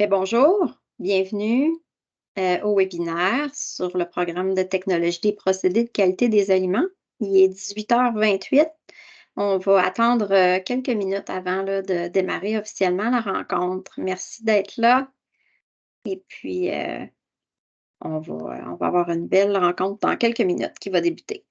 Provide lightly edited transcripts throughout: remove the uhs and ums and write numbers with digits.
Bonjour, bienvenue au webinaire sur le programme de technologie des procédés de qualité des aliments. Il est 18h28. On va attendre quelques minutes avant là, de démarrer officiellement la rencontre. Merci d'être là. Et puis, on va avoir une belle rencontre dans quelques minutes qui va débuter.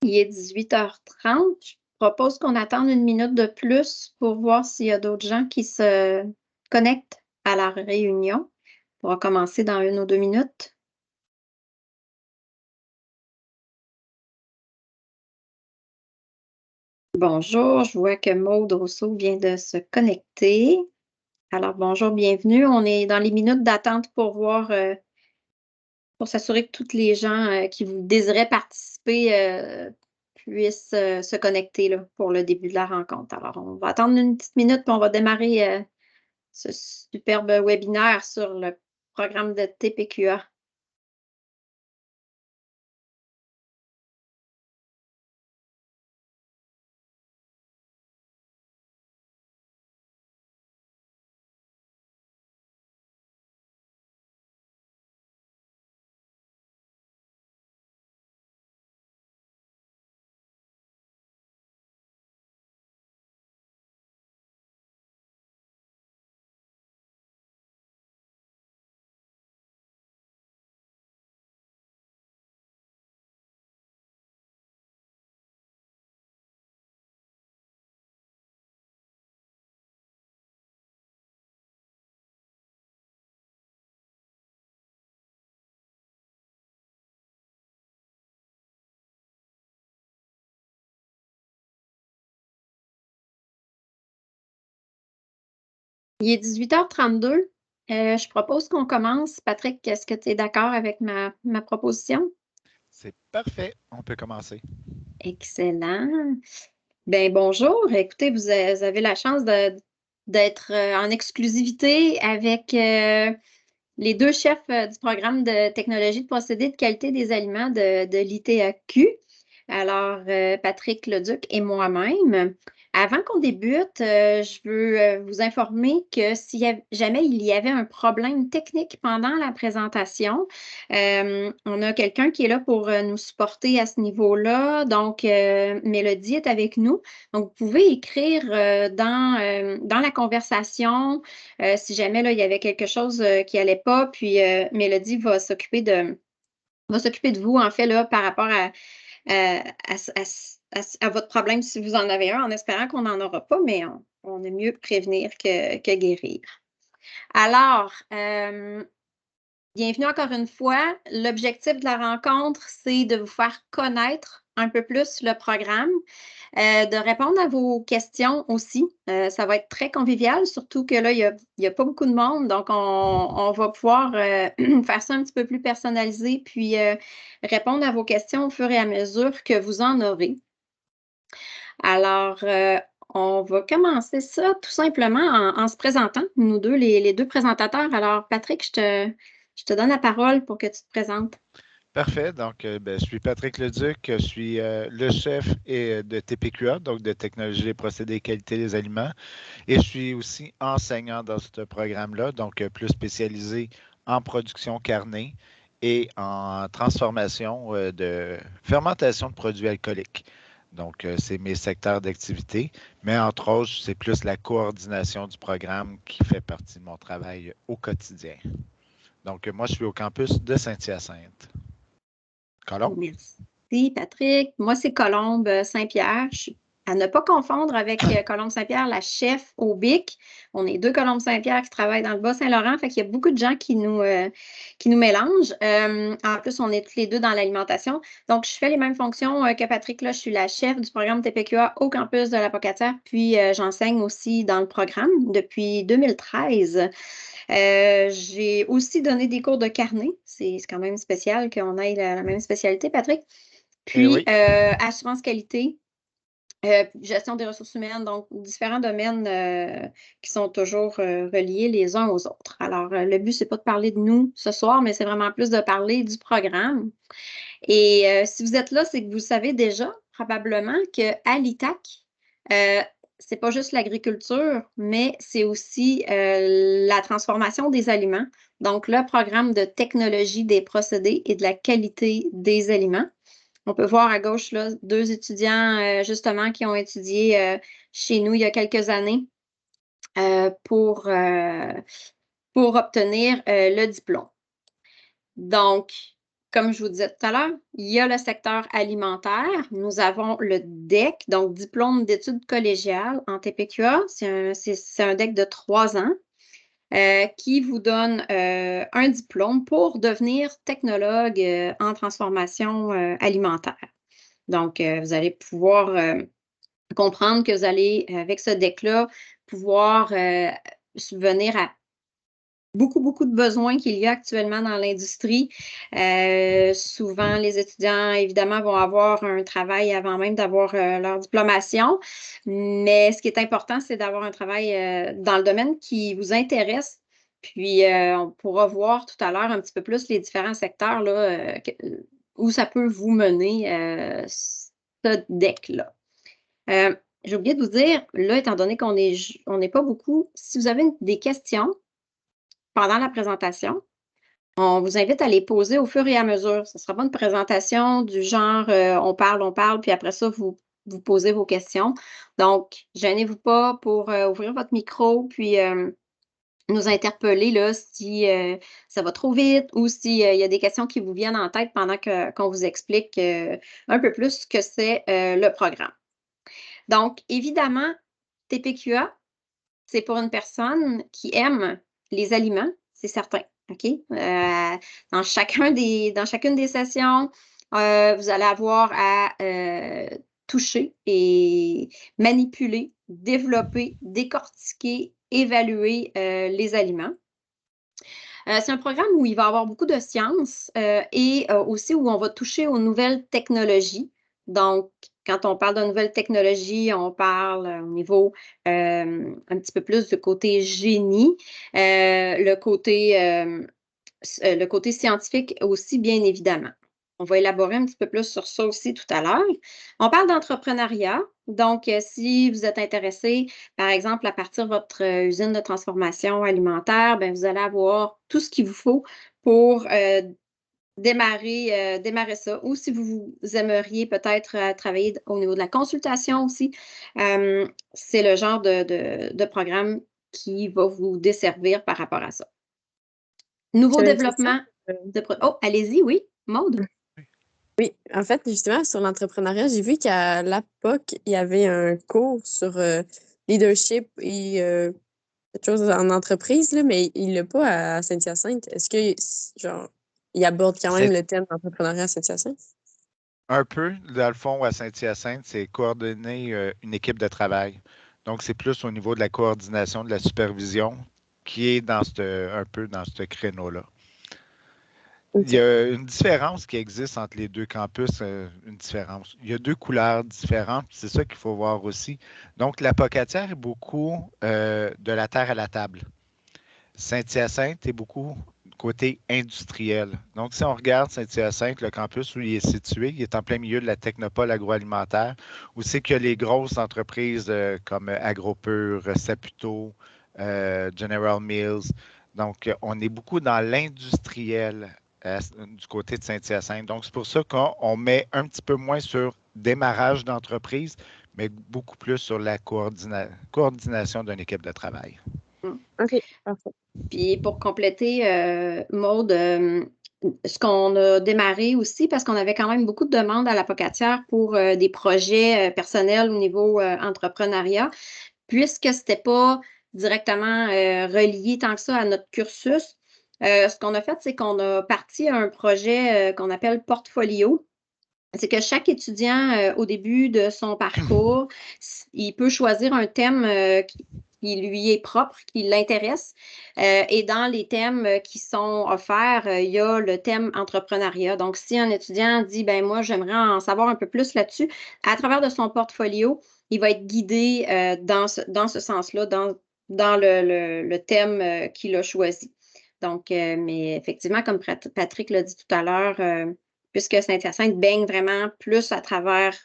Il est 18h30. Je propose qu'on attende une minute de plus pour voir s'il y a d'autres gens qui se connectent à la réunion. On va commencer dans 1 ou 2 minutes. Bonjour, je vois que Maude Rousseau vient de se connecter. Alors bonjour, bienvenue. On est dans les minutes d'attente pour voir, pour s'assurer que tous les gens, qui désiraient participer, puissent, se connecter là, pour le début de la rencontre. Alors on va attendre une petite minute, puis on va démarrer, ce superbe webinaire sur le programme de TPQA. Il est 18h32. Je propose qu'on commence. Patrick, est-ce que tu es d'accord avec ma proposition? C'est parfait, on peut commencer. Excellent. Bonjour. Écoutez, vous avez la chance d'être en exclusivité avec les deux chefs du programme de technologie de procédés de qualité des aliments de l'ITAQ. Alors, Patrick Leduc et moi-même. Avant qu'on débute, je veux vous informer que si jamais il y avait un problème technique pendant la présentation, on a quelqu'un qui est là pour nous supporter à ce niveau-là. Donc, Mélodie est avec nous. Donc, vous pouvez écrire dans la conversation si jamais là, il y avait quelque chose qui n'allait pas. Puis, Mélodie va s'occuper de vous, en fait, là, par rapport à votre problème si vous en avez un, en espérant qu'on n'en aura pas, mais on est mieux prévenir que guérir. Alors, bienvenue encore une fois. L'objectif de la rencontre, c'est de vous faire connaître un peu plus le programme, de répondre à vos questions aussi. Ça va être très convivial, surtout que là, il y a pas beaucoup de monde, donc on va pouvoir faire ça un petit peu plus personnalisé, puis répondre à vos questions au fur et à mesure que vous en aurez. Alors, on va commencer ça tout simplement en se présentant, nous deux, les deux présentateurs. Alors, Patrick, je te donne la parole pour que tu te présentes. Parfait. Donc, je suis Patrick Leduc. Je suis le chef de TPQA, donc de Technologie des procédés et qualité des aliments. Et je suis aussi enseignant dans ce programme-là, donc plus spécialisé en production carnée et en transformation de fermentation de produits alcooliques. Donc, c'est mes secteurs d'activité. Mais entre autres, c'est plus la coordination du programme qui fait partie de mon travail au quotidien. Donc, moi, je suis au campus de Saint-Hyacinthe. Colombe? Merci, Patrick. Moi, c'est Colombe Saint-Pierre. À ne pas confondre avec Colombe Saint-Pierre, la chef au BIC. On est deux Colombe Saint-Pierre qui travaillent dans le Bas-Saint-Laurent. Fait qu'il y a beaucoup de gens qui nous mélangent. En plus, on est tous les deux dans l'alimentation. Donc, je fais les mêmes fonctions que Patrick. Là, je suis la chef du programme TPQA au campus de la Pocatière. Puis, j'enseigne aussi dans le programme depuis 2013. J'ai aussi donné des cours de carnet. C'est quand même spécial qu'on ait la même spécialité, Patrick. Puis, Oui. assurance qualité, gestion des ressources humaines, donc différents domaines qui sont toujours reliés les uns aux autres. Alors, le but, c'est pas de parler de nous ce soir, mais c'est vraiment plus de parler du programme. Et si vous êtes là, c'est que vous savez déjà probablement qu'à l'ITAC, c'est pas juste l'agriculture, mais c'est aussi la transformation des aliments. Donc, le programme de technologie des procédés et de la qualité des aliments. On peut voir à gauche là, deux étudiants justement qui ont étudié chez nous il y a quelques années pour obtenir le diplôme. Donc, comme je vous disais tout à l'heure, il y a le secteur alimentaire. Nous avons le DEC, donc diplôme d'études collégiales en TPQA. C'est un DEC de 3 ans qui vous donne un diplôme pour devenir technologue en transformation alimentaire. Donc, vous allez pouvoir comprendre que vous allez, avec ce DEC-là, pouvoir subvenir à beaucoup de besoins qu'il y a actuellement dans l'industrie. Souvent, les étudiants, évidemment, vont avoir un travail avant même d'avoir leur diplomation. Mais ce qui est important, c'est d'avoir un travail dans le domaine qui vous intéresse. Puis, on pourra voir tout à l'heure un petit peu plus les différents secteurs là, où ça peut vous mener, ce deck-là. J'ai oublié de vous dire, là, étant donné qu'on n'est pas beaucoup, si vous avez des questions, pendant la présentation, on vous invite à les poser au fur et à mesure. Ce ne sera pas une présentation du genre on parle, puis après ça, vous posez vos questions. Donc, gênez-vous pas pour ouvrir votre micro, puis nous interpeller là, si ça va trop vite ou s'il y a des questions qui vous viennent en tête pendant qu'on vous explique un peu plus ce que c'est le programme. Donc, évidemment, TPQA, c'est pour une personne qui aime les aliments, c'est certain. OK? Dans chacune des sessions, vous allez avoir à toucher et manipuler, développer, décortiquer, évaluer les aliments. C'est un programme où il va y avoir beaucoup de sciences et aussi où on va toucher aux nouvelles technologies. Donc, quand on parle de nouvelles technologies, on parle au niveau un petit peu plus du côté génie, le côté scientifique aussi, bien évidemment. On va élaborer un petit peu plus sur ça aussi tout à l'heure. On parle d'entrepreneuriat. Donc, si vous êtes intéressé, par exemple, à partir de votre usine de transformation alimentaire, bien, vous allez avoir tout ce qu'il vous faut pour démarrer ça. Ou si vous aimeriez peut-être travailler au niveau de la consultation aussi, c'est le genre de programme qui va vous desservir par rapport à ça. Nouveau développement. Oh, allez-y, oui, Maude. Oui, en fait, justement, sur l'entrepreneuriat, j'ai vu qu'à l'APOC, il y avait un cours sur leadership et quelque chose en entreprise, là, mais il l'a pas à Saint-Hyacinthe. Est-ce que, genre, il aborde quand même le thème d'entrepreneuriat à Saint-Hyacinthe? Un peu, dans le fond, à Saint-Hyacinthe, c'est coordonner une équipe de travail. Donc, c'est plus au niveau de la coordination, de la supervision qui est un peu dans ce créneau-là. Il y a une différence qui existe entre les deux campus, une différence. Il y a deux couleurs différentes, c'est ça qu'il faut voir aussi. Donc, la Pocatière est beaucoup de la terre à la table. Saint-Hyacinthe est beaucoup côté industriel. Donc, si on regarde Saint-Hyacinthe, le campus où il est situé, il est en plein milieu de la technopole agroalimentaire, où c'est qu'il y a les grosses entreprises comme AgroPure, Saputo, General Mills. Donc, on est beaucoup dans l'industriel du côté de Saint-Hyacinthe. Donc, c'est pour ça qu'on met un petit peu moins sur démarrage d'entreprise, mais beaucoup plus sur la coordination d'une équipe de travail. OK, parfait. Puis pour compléter, Maude, ce qu'on a démarré aussi, parce qu'on avait quand même beaucoup de demandes à la Pocatière pour des projets personnels au niveau entrepreneuriat, puisque ce n'était pas directement relié tant que ça à notre cursus. Ce qu'on a fait, c'est qu'on a parti un projet qu'on appelle Portfolio. C'est que chaque étudiant, au début de son parcours, il peut choisir un thème qui lui est propre, qui l'intéresse. Et dans les thèmes qui sont offerts, il y a le thème entrepreneuriat. Donc, si un étudiant dit, ben moi, j'aimerais en savoir un peu plus là-dessus, à travers de son portfolio, il va être guidé dans ce sens-là, dans le thème qu'il a choisi. Donc, mais effectivement, comme Patrick l'a dit tout à l'heure, puisque Saint-Hyacinthe baigne vraiment plus à travers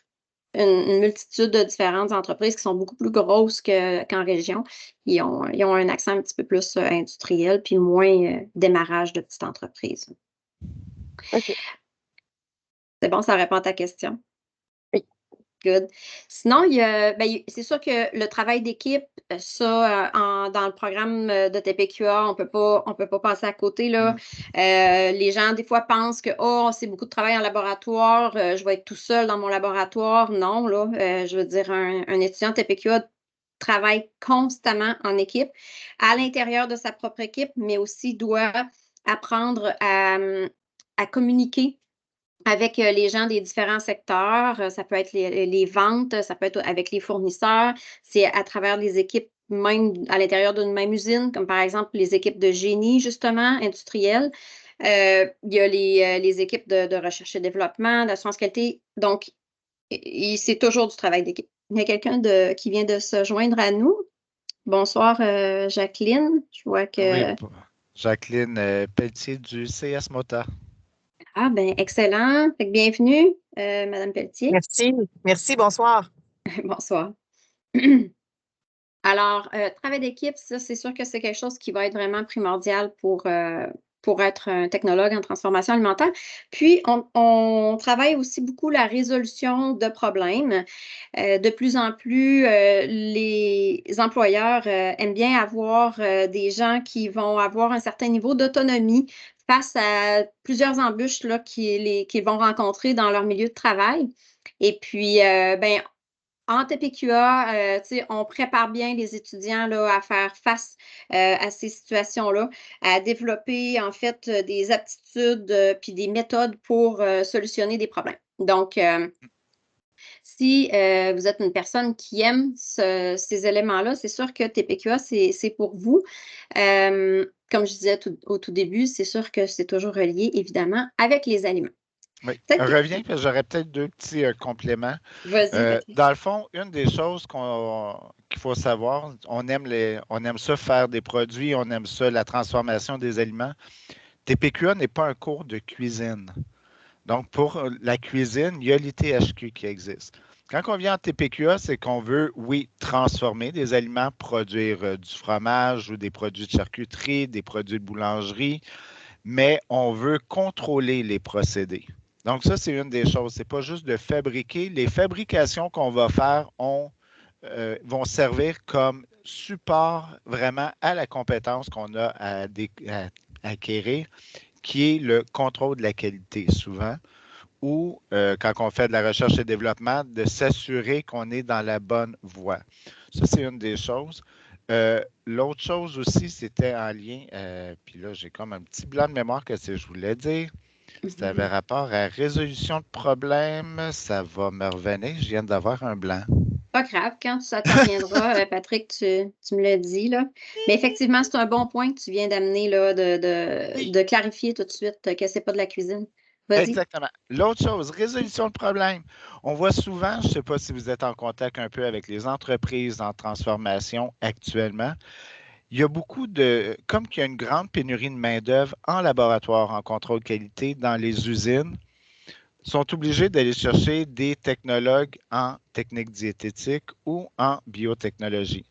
une multitude de différentes entreprises qui sont beaucoup plus grosses qu'en région. Ils ont un accent un petit peu plus industriel, puis moins démarrage de petites entreprises. OK. C'est bon, ça répond à ta question? Oui. Good. Sinon, c'est sûr que le travail d'équipe, ça, dans le programme de TPQA, on peut pas passer à côté, là. Les gens, des fois, pensent que c'est beaucoup de travail en laboratoire, je vais être tout seul dans mon laboratoire. Non, là, je veux dire, un étudiant TPQA travaille constamment en équipe, à l'intérieur de sa propre équipe, mais aussi doit apprendre à communiquer avec les gens des différents secteurs. Ça peut être les ventes, ça peut être avec les fournisseurs, c'est à travers les équipes même à l'intérieur d'une même usine, comme par exemple les équipes de génie, justement, industriel. Il y a les équipes de recherche et développement, d'assurance qualité. Donc, c'est toujours du travail d'équipe. Il y a quelqu'un qui vient de se joindre à nous. Bonsoir, Jacqueline. Je vois que... Oui, Jacqueline Pelletier du CS Mota. Ah, ben excellent. Fait que bienvenue, Madame Pelletier. Merci. Merci, bonsoir. Bonsoir. Alors, travail d'équipe, ça, c'est sûr que c'est quelque chose qui va être vraiment primordial pour être un technologue en transformation alimentaire. Puis, on travaille aussi beaucoup la résolution de problèmes. De plus en plus, les employeurs aiment bien avoir des gens qui vont avoir un certain niveau d'autonomie face à plusieurs embûches là, qu'ils vont rencontrer dans leur milieu de travail. Et puis, en TPQA, on prépare bien les étudiants là, à faire face à ces situations-là, à développer en fait des aptitudes puis des méthodes pour solutionner des problèmes. Donc, si vous êtes une personne qui aime ces éléments-là, c'est sûr que TPQA, c'est pour vous. Comme je disais au tout début, c'est sûr que c'est toujours relié, évidemment, avec les aliments. Oui, reviens, parce que j'aurais peut-être deux petits compléments. Vas-y. Dans le fond, une des choses qu'il faut savoir, on aime ça faire des produits, on aime ça la transformation des aliments. TPQA n'est pas un cours de cuisine. Donc, pour la cuisine, il y a l'ITHQ qui existe. Quand on vient en TPQA, c'est qu'on veut, oui, transformer des aliments, produire du fromage ou des produits de charcuterie, des produits de boulangerie, mais on veut contrôler les procédés. Donc, ça, c'est une des choses. Ce n'est pas juste de fabriquer. Les fabrications qu'on va faire vont servir comme support vraiment à la compétence qu'on a à acquérir, qui est le contrôle de la qualité, souvent, ou quand on fait de la recherche et développement, de s'assurer qu'on est dans la bonne voie. Ça, c'est une des choses. L'autre chose aussi, c'était en lien, puis là, j'ai comme un petit blanc de mémoire que je voulais dire. Ça avait rapport à résolution de problèmes. Ça va me revenir. Je viens d'avoir un blanc. pas grave, quand ça te reviendra, Patrick, tu me l'as dit, là. Mais effectivement, c'est un bon point que tu viens d'amener, là, de clarifier tout de suite que c'est pas de la cuisine. Vas-y. Exactement. L'autre chose, résolution de problème. On voit souvent, je ne sais pas si vous êtes en contact un peu avec les entreprises en transformation actuellement, il y a beaucoup de, comme qu'il y a une grande pénurie de main-d'œuvre en laboratoire, en contrôle qualité, dans les usines, sont obligés d'aller chercher des technologues en technique diététique ou en biotechnologie.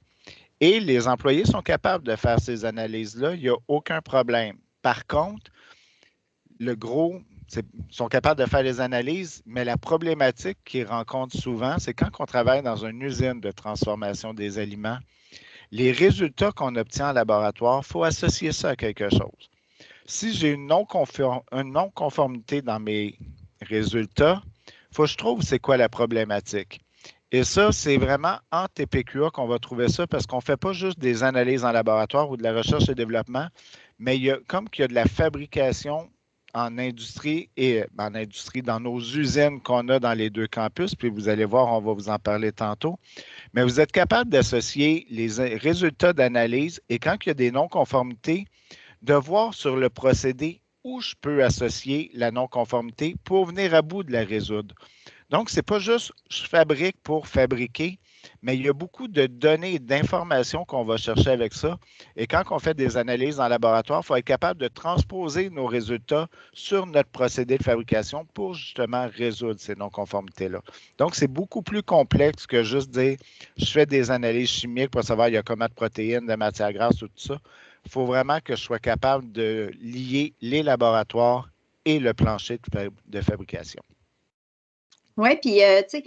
Et les employés sont capables de faire ces analyses-là, il n'y a aucun problème. Par contre, le gros, sont capables de faire les analyses, mais la problématique qu'ils rencontrent souvent, c'est quand on travaille dans une usine de transformation des aliments, les résultats qu'on obtient en laboratoire, il faut associer ça à quelque chose. Si j'ai une non-conformité dans mes résultats, il faut que je trouve c'est quoi la problématique. Et ça, c'est vraiment en TPQA qu'on va trouver ça parce qu'on ne fait pas juste des analyses en laboratoire ou de la recherche et développement, mais comme qu'il y a de la fabrication en industrie dans nos usines qu'on a dans les deux campus, puis vous allez voir, on va vous en parler tantôt, mais vous êtes capable d'associer les résultats d'analyse et quand il y a des non-conformités, de voir sur le procédé où je peux associer la non-conformité pour venir à bout de la résoudre. Donc, ce n'est pas juste je fabrique pour fabriquer, mais il y a beaucoup de données et d'informations qu'on va chercher avec ça. Et quand on fait des analyses en laboratoire, il faut être capable de transposer nos résultats sur notre procédé de fabrication pour justement résoudre ces non-conformités-là. Donc, c'est beaucoup plus complexe que juste dire je fais des analyses chimiques pour savoir il y a combien de protéines, de matières grasses, tout ça. Il faut vraiment que je sois capable de lier les laboratoires et le plancher de fabrication. Oui, puis, tu sais,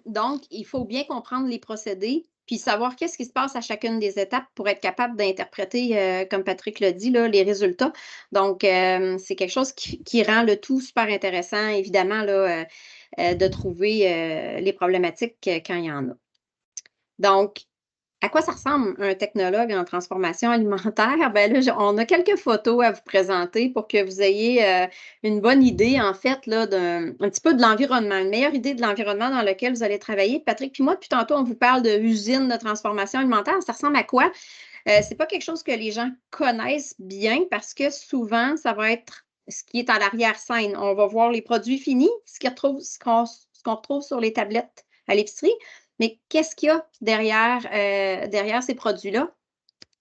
donc, il faut bien comprendre les procédés, puis savoir qu'est-ce qui se passe à chacune des étapes pour être capable d'interpréter, comme Patrick l'a dit, là, les résultats. Donc, c'est quelque chose qui rend le tout super intéressant, évidemment, là, de trouver les problématiques quand il y en a. Donc, à quoi ça ressemble un technologue en transformation alimentaire? Ben là, on a quelques photos à vous présenter pour que vous ayez une bonne idée, en fait, là, un petit peu de l'environnement, une meilleure idée de l'environnement dans lequel vous allez travailler. Patrick puis moi, depuis tantôt, on vous parle de usine de transformation alimentaire. Ça ressemble à quoi? C'est pas quelque chose que les gens connaissent bien parce que souvent, ça va être ce qui est à l'arrière-scène. On va voir les produits finis, ce qu'on retrouve sur les tablettes à l'épicerie. Mais qu'est-ce qu'il y a derrière ces produits-là?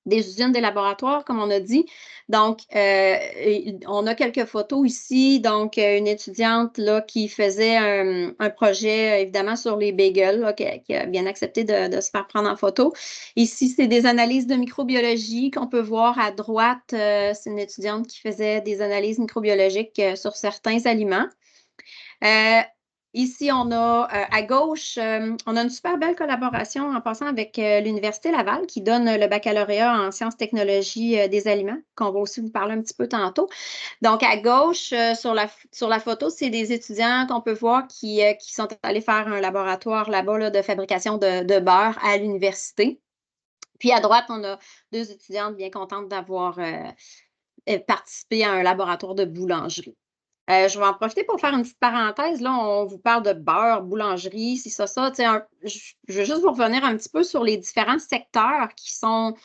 Des usines, des laboratoires, comme on a dit. Donc, on a quelques photos ici. Donc, une étudiante là, qui faisait un projet, évidemment, sur les bagels, là, qui a bien accepté de se faire prendre en photo. Ici, c'est des analyses de microbiologie qu'on peut voir à droite. C'est une étudiante qui faisait des analyses microbiologiques sur certains aliments. Ici, on a à gauche, on a une super belle collaboration en passant avec l'Université Laval qui donne le baccalauréat en sciences technologies des aliments, qu'on va aussi vous parler un petit peu tantôt. Donc, à gauche, sur la photo, c'est des étudiants qu'on peut voir qui sont allés faire un laboratoire là-bas là, de fabrication de beurre à l'université. Puis à droite, on a deux étudiantes bien contentes d'avoir participé à un laboratoire de boulangerie. Je vais en profiter pour faire une petite parenthèse. Là, on vous parle de beurre, boulangerie, si ça. Je veux juste vous revenir un petit peu sur les différents secteurs qui sont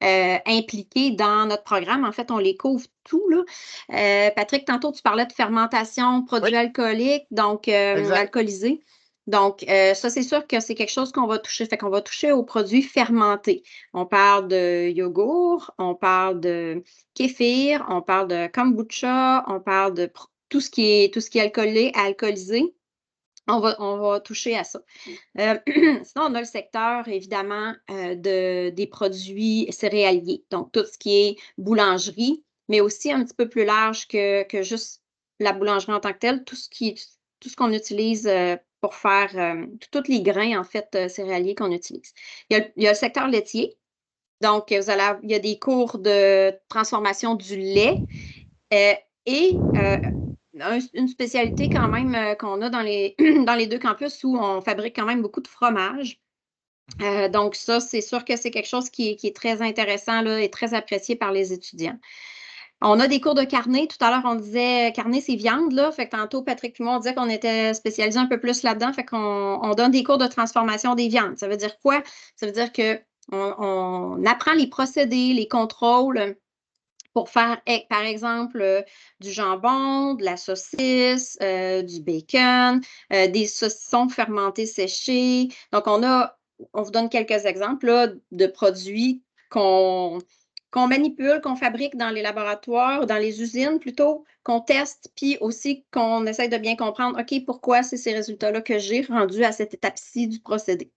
impliqués dans notre programme. En fait, on les couvre tout, là. Patrick, tantôt, tu parlais de fermentation, produits alcooliques, donc alcoolisés. Donc, ça, c'est sûr que c'est quelque chose qu'on va toucher. Fait qu'on va toucher aux produits fermentés. On parle de yogourt, on parle de kéfir, on parle de kombucha, on parle de tout ce qui est alcoolisé, on va toucher à ça. Sinon, on a le secteur, évidemment, des produits céréaliers. Donc, tout ce qui est boulangerie, mais aussi un petit peu plus large que juste la boulangerie en tant que telle, tout ce qu'on utilise pour faire tous les grains, en fait, céréaliers qu'on utilise. Il y a le secteur laitier. Donc, il y a des cours de transformation du lait et une spécialité quand même qu'on a dans les deux campus où on fabrique quand même beaucoup de fromage. Donc ça, c'est sûr que c'est quelque chose qui est très intéressant là, et très apprécié par les étudiants. On a des cours de carnet. Tout à l'heure, on disait carnet, c'est viande, là. Fait que tantôt, Patrick et moi, on disait qu'on était spécialisés un peu plus là-dedans. Fait qu'on donne des cours de transformation des viandes. Ça veut dire quoi? Ça veut dire qu'on apprend les procédés, les contrôles pour faire, par exemple, du jambon, de la saucisse, du bacon, des saucissons fermentés séchés. Donc, on vous donne quelques exemples là, de produits qu'on manipule, qu'on fabrique dans les laboratoires, dans les usines plutôt, qu'on teste, puis aussi qu'on essaie de bien comprendre, OK, pourquoi c'est ces résultats-là que j'ai rendus à cette étape-ci du procédé.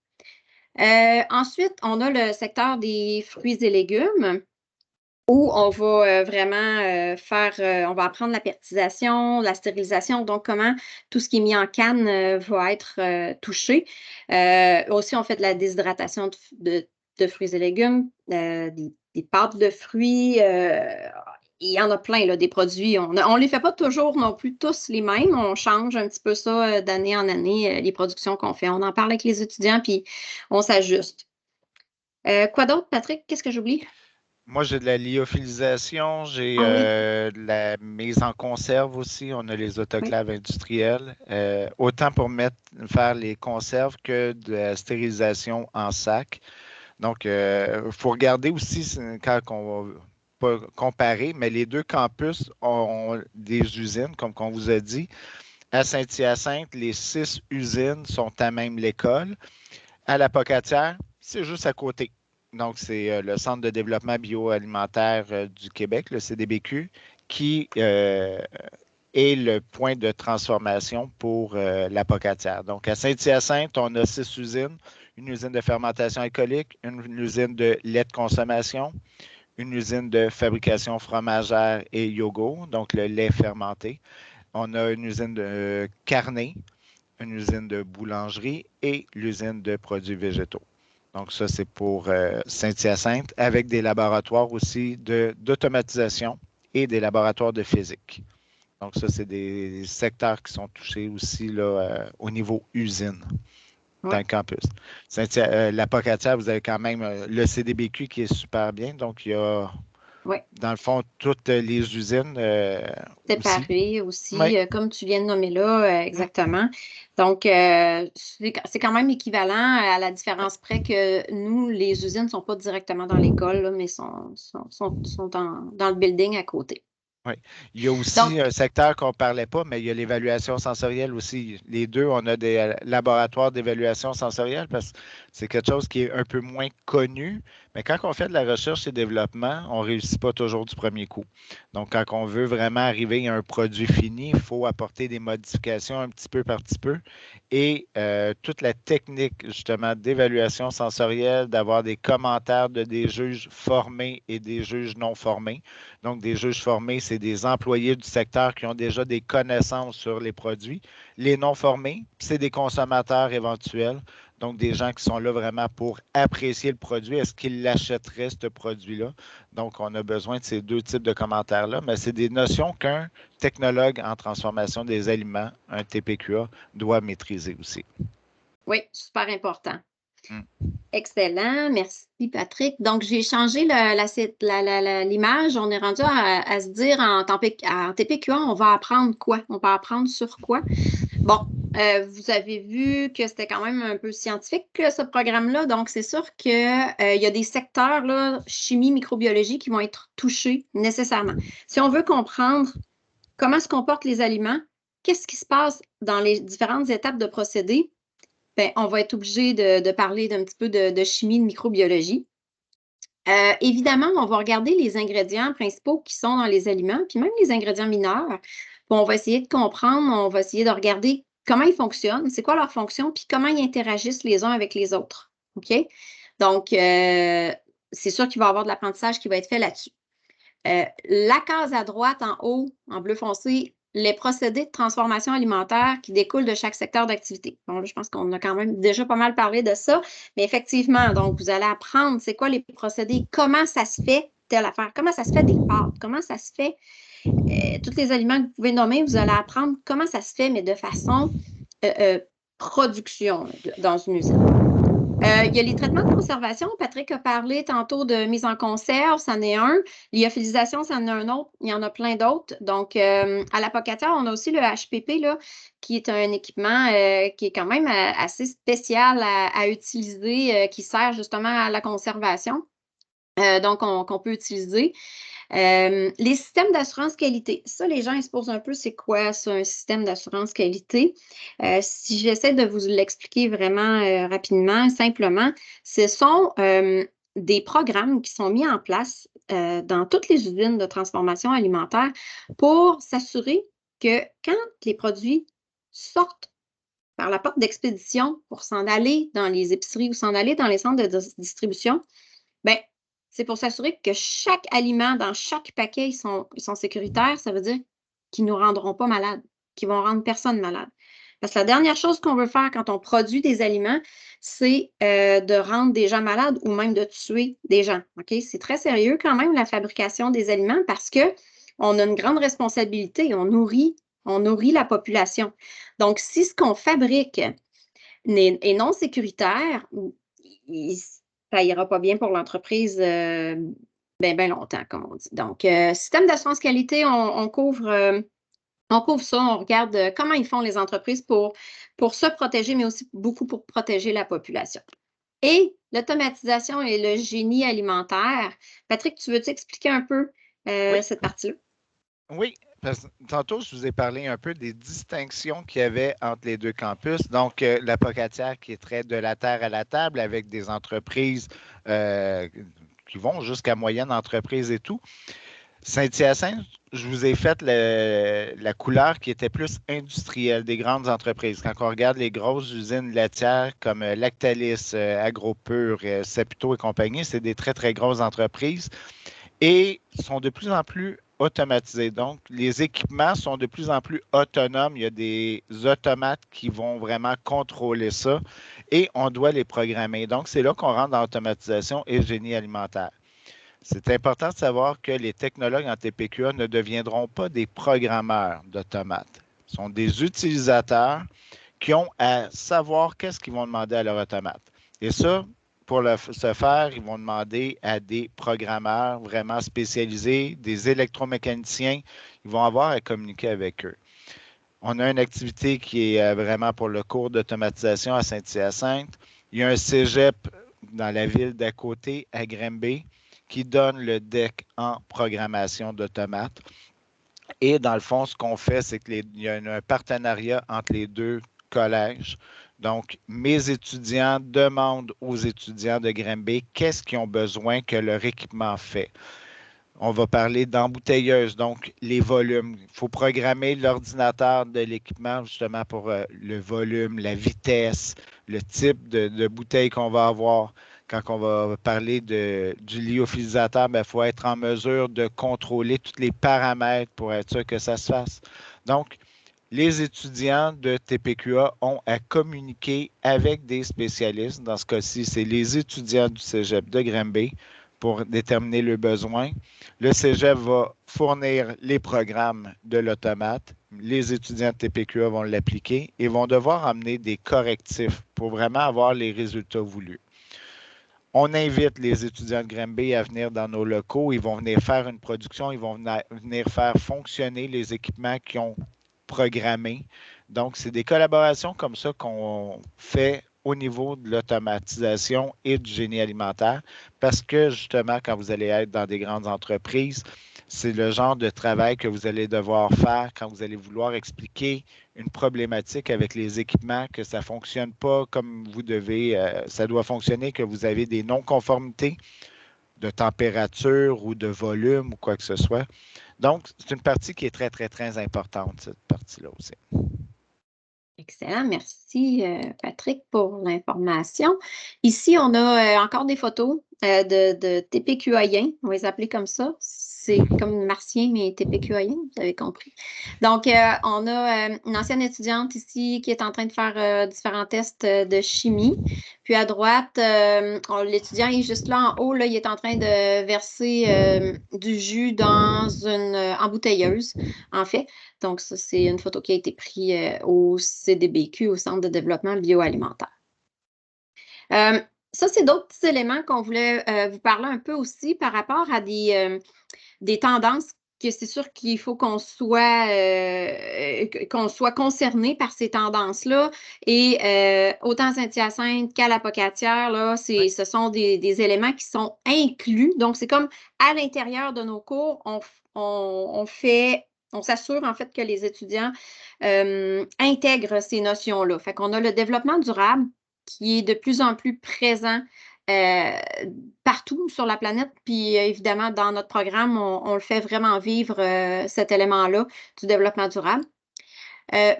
Ensuite, on a le secteur des fruits et légumes où on va vraiment on va apprendre la pertisation, la stérilisation, donc comment tout ce qui est mis en canne va être touché. Aussi, on fait de la déshydratation de fruits et légumes, des pâtes de fruits. Il y en a plein, là, des produits. On ne les fait pas toujours non plus tous les mêmes. On change un petit peu ça d'année en année, les productions qu'on fait. On en parle avec les étudiants, puis on s'ajuste. Quoi d'autre, Patrick? Qu'est-ce que j'oublie? Moi, j'ai de la lyophilisation, j'ai de la mise en conserve aussi. On a les autoclaves industrielles. Autant pour faire les conserves que de la stérilisation en sac. Donc, il faut regarder aussi quand on va pas comparer, mais les deux campus ont des usines, comme on vous a dit. À Saint-Hyacinthe, les 6 usines sont à même l'école. À la Pocatière, c'est juste à côté. Donc, c'est le Centre de développement bioalimentaire du Québec, le CDBQ, qui est le point de transformation pour la Pocatière. Donc, à Saint-Hyacinthe, on a 6 usines. Une usine de fermentation alcoolique, une usine de lait de consommation, une usine de fabrication fromagère et yogourt, donc le lait fermenté. On a une usine de carnet, une usine de boulangerie et l'usine de produits végétaux. Donc, ça, c'est pour Saint-Hyacinthe, avec des laboratoires aussi d'automatisation et des laboratoires de physique. Donc, ça, c'est des secteurs qui sont touchés aussi là, au niveau usine dans le campus. La Pocatière, vous avez quand même le CDBQ qui est super bien. Donc, il y a, dans le fond, toutes les usines. Séparées aussi, comme tu viens de nommer là, exactement. Donc, c'est quand même équivalent à la différence près que nous, les usines ne sont pas directement dans l'école, là, mais sont dans le building à côté. Oui. Il y a aussi un secteur qu'on ne parlait pas, mais il y a l'évaluation sensorielle aussi. Les deux, on a des laboratoires d'évaluation sensorielle parce que c'est quelque chose qui est un peu moins connu. Mais quand on fait de la recherche et développement, on ne réussit pas toujours du premier coup. Donc, quand on veut vraiment arriver à un produit fini, il faut apporter des modifications un petit peu par petit peu. Et toute la technique, justement, d'évaluation sensorielle, d'avoir des commentaires de des juges formés et des juges non formés. Donc, des juges formés, c'est des employés du secteur qui ont déjà des connaissances sur les produits. Les non formés, c'est des consommateurs éventuels. Donc, des gens qui sont là vraiment pour apprécier le produit. Est-ce qu'ils l'achèteraient, ce produit-là? Donc, on a besoin de ces deux types de commentaires-là, mais c'est des notions qu'un technologue en transformation des aliments, un TPQA, doit maîtriser aussi. Oui, super important. Excellent, merci Patrick. Donc, j'ai changé l'image. On est rendu à se dire en TPQA, on va apprendre quoi? On va apprendre sur quoi? Bon, vous avez vu que c'était quand même un peu scientifique, ce programme-là. Donc, c'est sûr qu'il y a des secteurs, là, chimie, microbiologie, qui vont être touchés nécessairement. Si on veut comprendre comment se comportent les aliments, qu'est-ce qui se passe dans les différentes étapes de procédé, ben, on va être obligé de parler d'un petit peu de chimie, de microbiologie. Évidemment, on va regarder les ingrédients principaux qui sont dans les aliments, puis même les ingrédients mineurs. Puis on va essayer de comprendre, on va essayer de regarder comment ils fonctionnent, c'est quoi leur fonction, puis comment ils interagissent les uns avec les autres. OK? Donc, c'est sûr qu'il va y avoir de l'apprentissage qui va être fait là-dessus. La case à droite en haut, en bleu foncé, les procédés de transformation alimentaire qui découlent de chaque secteur d'activité. Bon, là, je pense qu'on a quand même déjà pas mal parlé de ça, mais effectivement, donc, vous allez apprendre c'est quoi les procédés, comment ça se fait, telle affaire, comment ça se fait des pâtes, comment ça se fait, tous les aliments que vous pouvez nommer, vous allez apprendre comment ça se fait, mais de façon production dans une usine. Il y a les traitements de conservation. Patrick a parlé tantôt de mise en conserve, c'en est un. Lyophilisation, c'en est un autre. Il y en a plein d'autres. Donc, à l'Apocatière, on a aussi le HPP, là, qui est un équipement qui est quand même assez spécial à utiliser, qui sert justement à la conservation. Donc, qu'on peut utiliser. Les systèmes d'assurance qualité. Ça, les gens ils se posent un peu, c'est quoi ça, un système d'assurance qualité? Si j'essaie de vous l'expliquer vraiment rapidement, simplement, ce sont des programmes qui sont mis en place dans toutes les usines de transformation alimentaire pour s'assurer que quand les produits sortent par la porte d'expédition pour s'en aller dans les épiceries ou s'en aller dans les centres de distribution, ben, c'est pour s'assurer que chaque aliment dans chaque paquet, ils sont sécuritaires. Ça veut dire qu'ils ne nous rendront pas malades, qu'ils vont rendre personne malade. Parce que la dernière chose qu'on veut faire quand on produit des aliments, c'est de rendre des gens malades ou même de tuer des gens. OK? C'est très sérieux quand même, la fabrication des aliments, parce qu'on a une grande responsabilité. On nourrit la population. Donc, si ce qu'on fabrique est non sécuritaire, ça ira pas bien pour l'entreprise bien longtemps, comme on dit. Donc, système d'assurance qualité, on couvre ça, on regarde comment ils font les entreprises pour se protéger, mais aussi beaucoup pour protéger la population. Et l'automatisation et le génie alimentaire. Patrick, tu veux-tu expliquer un peu Oui. cette partie-là? Oui, parce que tantôt, je vous ai parlé un peu des distinctions qu'il y avait entre les deux campus. Donc, l'Apocatière qui est très de la terre à la table avec des entreprises qui vont jusqu'à moyenne entreprise et tout. Saint-Hyacinthe, je vous ai fait la couleur qui était plus industrielle des grandes entreprises. Quand on regarde les grosses usines laitières comme Lactalis, Agropur, Saputo et compagnie, c'est des très, très grosses entreprises et sont de plus en plus automatisés. Donc, les équipements sont de plus en plus autonomes. Il y a des automates qui vont vraiment contrôler ça et on doit les programmer. Donc, c'est là qu'on rentre dans l'automatisation et le génie alimentaire. C'est important de savoir que les technologues en TPQA ne deviendront pas des programmeurs d'automates. Ce sont des utilisateurs qui ont à savoir qu'est-ce qu'ils vont demander à leur automate. Et ça, pour ce faire, ils vont demander à des programmeurs vraiment spécialisés, des électromécaniciens. Ils vont avoir à communiquer avec eux. On a une activité qui est vraiment pour le cours d'automatisation à Saint-Hyacinthe. Il y a un cégep dans la ville d'à côté, à Granby, qui donne le DEC en programmation d'automates. Et dans le fond, ce qu'on fait, c'est qu'il y a un partenariat entre les deux collèges. Donc, mes étudiants demandent aux étudiants de Granby qu'est-ce qu'ils ont besoin que leur équipement fait. On va parler d'embouteilleuse, donc les volumes. Il faut programmer l'ordinateur de l'équipement justement pour le volume, la vitesse, le type de bouteille qu'on va avoir. Quand on va parler du lyophilisateur, il faut être en mesure de contrôler tous les paramètres pour être sûr que ça se fasse. Donc, les étudiants de TPQA ont à communiquer avec des spécialistes. Dans ce cas-ci, c'est les étudiants du cégep de Granby pour déterminer le besoin. Le cégep va fournir les programmes de l'automate. Les étudiants de TPQA vont l'appliquer et vont devoir amener des correctifs pour vraiment avoir les résultats voulus. On invite les étudiants de Granby à venir dans nos locaux. Ils vont venir faire une production. Ils vont venir faire fonctionner les équipements qu'ils ont programmés. Donc, c'est des collaborations comme ça qu'on fait au niveau de l'automatisation et du génie alimentaire parce que, justement, quand vous allez être dans des grandes entreprises, c'est le genre de travail que vous allez devoir faire quand vous allez vouloir expliquer une problématique avec les équipements, que ça ne fonctionne pas comme vous devez, ça doit fonctionner, que vous avez des non-conformités de température ou de volume ou quoi que ce soit. Donc, c'est une partie qui est très, très, très importante, cette partie-là aussi. Excellent, merci Patrick pour l'information. Ici, on a encore des photos de TPQAiens, on va les appeler comme ça. C'est comme martien, mais TPQAien, vous avez compris. Donc, on a une ancienne étudiante ici qui est en train de faire différents tests de chimie. Puis à droite, l'étudiant est juste là en haut, là, il est en train de verser du jus dans une embouteilleuse, en fait. Donc, ça, c'est une photo qui a été prise au CDBQ, au Centre de développement bioalimentaire. Ça, c'est d'autres petits éléments qu'on voulait vous parler un peu aussi par rapport à des tendances que c'est sûr qu'il faut qu'on soit concerné par ces tendances-là. Et autant à Saint-Hyacinthe qu'à la Pocatière, là, ce sont des éléments qui sont inclus. Donc, c'est comme à l'intérieur de nos cours, on s'assure en fait que les étudiants intègrent ces notions-là. Fait qu'on a le développement durable qui est de plus en plus présent partout sur la planète. Puis évidemment, dans notre programme, on le fait vraiment vivre cet élément-là du développement durable.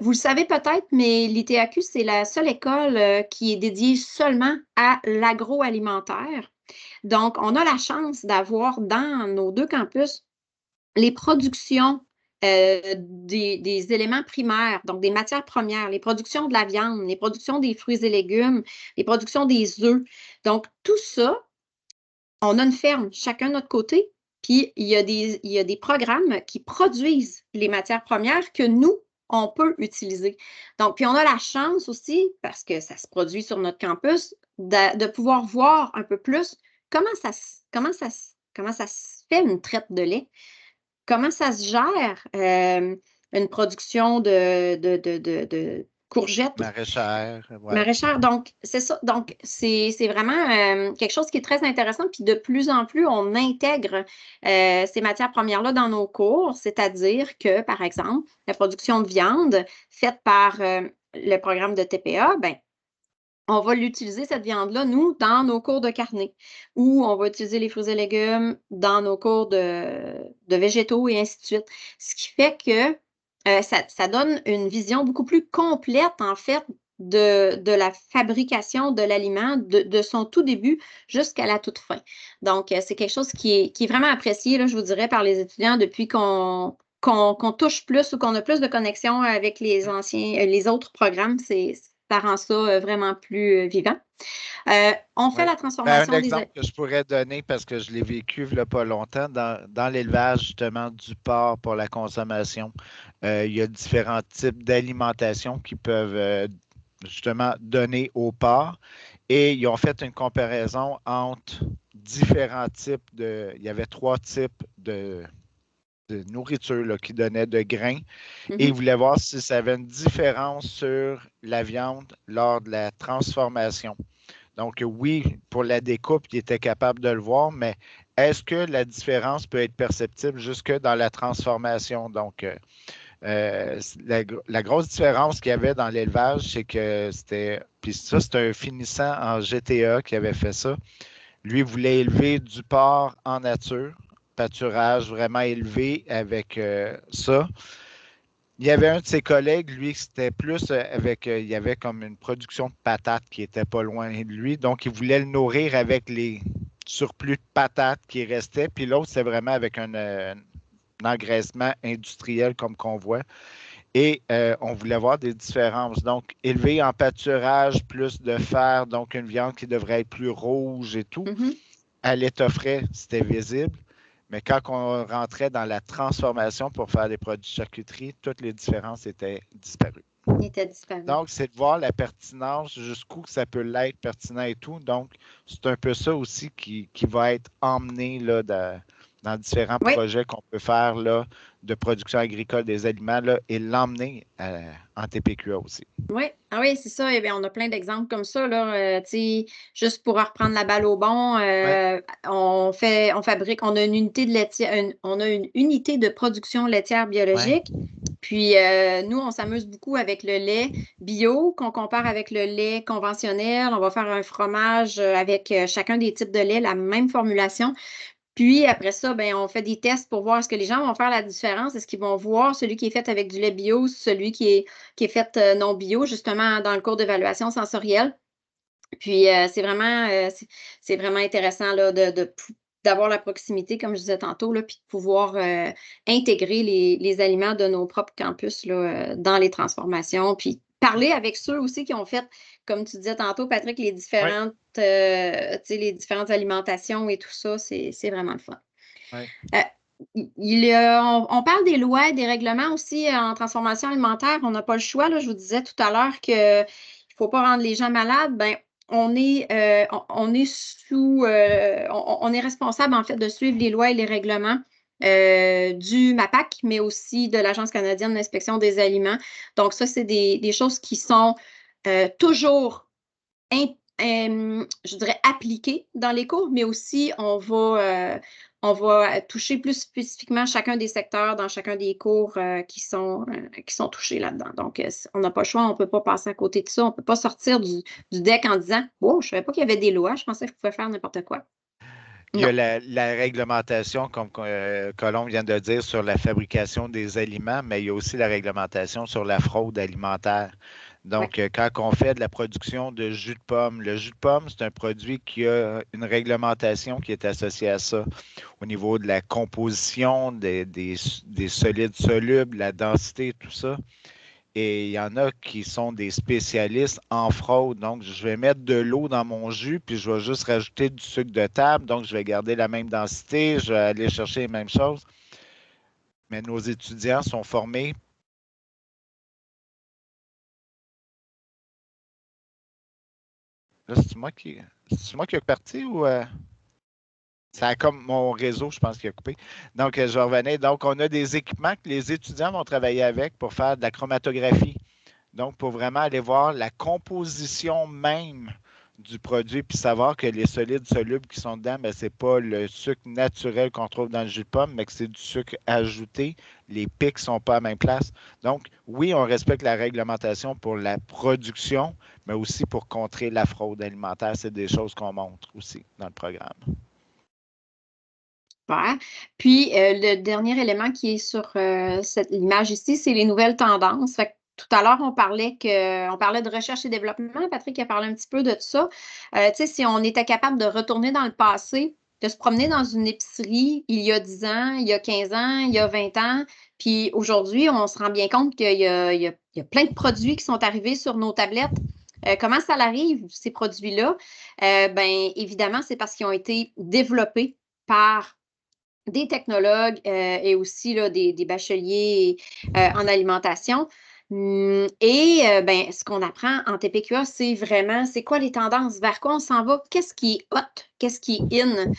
Vous le savez peut-être, mais l'ITAQ, c'est la seule école qui est dédiée seulement à l'agroalimentaire. Donc, on a la chance d'avoir dans nos 2 campus les productions des éléments primaires, donc des matières premières, les productions de la viande, les productions des fruits et légumes, les productions des œufs. Donc, tout ça, on a une ferme, chacun de notre côté, puis il y a des programmes qui produisent les matières premières que nous, on peut utiliser. Donc, puis on a la chance aussi, parce que ça se produit sur notre campus, de pouvoir voir un peu plus comment ça se fait une traite de lait. Comment ça se gère une production de courgettes? Maraîchère. Donc, c'est ça. Donc, c'est vraiment quelque chose qui est très intéressant. Puis de plus en plus, on intègre ces matières premières-là dans nos cours, c'est-à-dire que, par exemple, la production de viande faite par le programme de TPA, ben, on va l'utiliser, cette viande-là, nous, dans nos cours de carnet, ou on va utiliser les fruits et légumes dans nos cours de végétaux et ainsi de suite. Ce qui fait que ça donne une vision beaucoup plus complète, en fait, de la fabrication de l'aliment, de son tout début jusqu'à la toute fin. Donc, c'est quelque chose qui est vraiment apprécié, là, je vous dirais, par les étudiants depuis qu'on touche plus ou qu'on a plus de connexion avec les autres programmes. Ça rend ça vraiment plus vivant. On fait la transformation un exemple que je pourrais donner, parce que je l'ai vécu il n'y a pas longtemps, dans l'élevage justement du porc pour la consommation, il y a différents types d'alimentation qui peuvent justement donner au porc. Et ils ont fait une comparaison entre différents types il y avait 3 types de nourriture là, qui donnait de grains. Et ils voulaient voir si ça avait une différence sur la viande lors de la transformation. Donc, oui, pour la découpe, ils étaient capables de le voir, mais est-ce que la différence peut être perceptible jusque dans la transformation? Donc, la grosse différence qu'il y avait dans l'élevage, c'est que puis ça, c'est un finissant en GTA qui avait fait ça. Lui voulait élever du porc en nature, pâturage vraiment élevé avec ça. Il y avait un de ses collègues, lui, c'était plus il y avait comme une production de patates qui était pas loin de lui. Donc, il voulait le nourrir avec les surplus de patates qui restaient. Puis l'autre, c'est vraiment avec un engraissement industriel comme qu'on voit. Et on voulait voir des différences. Donc, élevé en pâturage, plus de fer, donc une viande qui devrait être plus rouge et tout. À l'état frais, c'était visible. Mais quand on rentrait dans la transformation pour faire des produits de charcuterie, toutes les différences étaient disparues. Donc, c'est de voir la pertinence, jusqu'où ça peut l'être pertinent et tout. Donc, c'est un peu ça aussi qui va être emmené là, dans différents projets qu'on peut faire là, de production agricole des aliments là, et l'emmener en TPQA aussi. Oui, oui, c'est ça. Eh bien, on a plein d'exemples comme ça. Là, juste pour reprendre la balle au bon, on fabrique, on a une unité de laitière, on a une unité de production laitière biologique. Puis nous, on s'amuse beaucoup avec le lait bio qu'on compare avec le lait conventionnel. On va faire un fromage avec chacun des types de lait, la même formulation. Puis après ça, ben, on fait des tests pour voir est-ce que les gens vont faire la différence. Est-ce qu'ils vont voir celui qui est fait avec du lait bio, celui qui est fait non bio, justement dans le cours d'évaluation sensorielle. Puis c'est vraiment intéressant là, d'avoir la proximité, comme je disais tantôt, là, puis de pouvoir intégrer les aliments de nos propres campus là, dans les transformations. Puis parler avec ceux aussi qui ont fait, comme tu disais tantôt, Patrick, les différentes alimentations et tout ça, c'est vraiment le fun. On parle des lois et des règlements aussi en transformation alimentaire. On n'a pas le choix. Là, je vous disais tout à l'heure qu'il ne faut pas rendre les gens malades. Ben, on est responsable, en fait, de suivre les lois et les règlements du MAPAC, mais aussi de l'Agence canadienne d'inspection des aliments. Donc, ça, c'est des choses qui sont toujours, je dirais, appliquées dans les cours, mais aussi on va toucher plus spécifiquement chacun des secteurs dans chacun des cours qui sont touchés là-dedans. Donc, on n'a pas le choix, on ne peut pas passer à côté de ça. On ne peut pas sortir du deck en disant « Wow, je ne savais pas qu'il y avait des lois, je pensais que je pouvais faire n'importe quoi. » Il y a la réglementation, comme Colombe vient de dire, sur la fabrication des aliments, mais il y a aussi la réglementation sur la fraude alimentaire. Donc, quand on fait de la production de jus de pomme, le jus de pomme, c'est un produit qui a une réglementation qui est associée à ça au niveau de la composition des solides solubles, la densité, tout ça. Et il y en a qui sont des spécialistes en fraude. Donc, je vais mettre de l'eau dans mon jus, puis je vais juste rajouter du sucre de table. Donc, je vais garder la même densité, je vais aller chercher les mêmes choses. Mais nos étudiants sont formés. Là, c'est moi qui est parti ou ça a comme mon réseau, je pense, qui a coupé. Donc, je vais revenir. Donc, on a des équipements que les étudiants vont travailler avec pour faire de la chromatographie. Donc, pour vraiment aller voir la composition même du produit, puis savoir que les solides solubles qui sont dedans, ce n'est pas le sucre naturel qu'on trouve dans le jus de pomme, mais que c'est du sucre ajouté. Les pics ne sont pas à la même place. Donc, oui, on respecte la réglementation pour la production, mais aussi pour contrer la fraude alimentaire. C'est des choses qu'on montre aussi dans le programme. Super. Puis, le dernier élément qui est sur cette image ici, c'est les nouvelles tendances. Fait que tout à l'heure, on parlait de recherche et développement. Patrick a parlé un petit peu de ça. Tu sais, si on était capable de retourner dans le passé, de se promener dans une épicerie il y a 10 ans, il y a 15 ans, il y a 20 ans, puis aujourd'hui, on se rend bien compte qu'il y a plein de produits qui sont arrivés sur nos tablettes. Comment ça arrive, ces produits-là? Ben, évidemment, c'est parce qu'ils ont été développés par des technologues et aussi là, des bacheliers en alimentation. Et ben, ce qu'on apprend en TPQA, c'est vraiment, c'est quoi les tendances, vers quoi on s'en va, qu'est-ce qui est hot, qu'est-ce qui est in.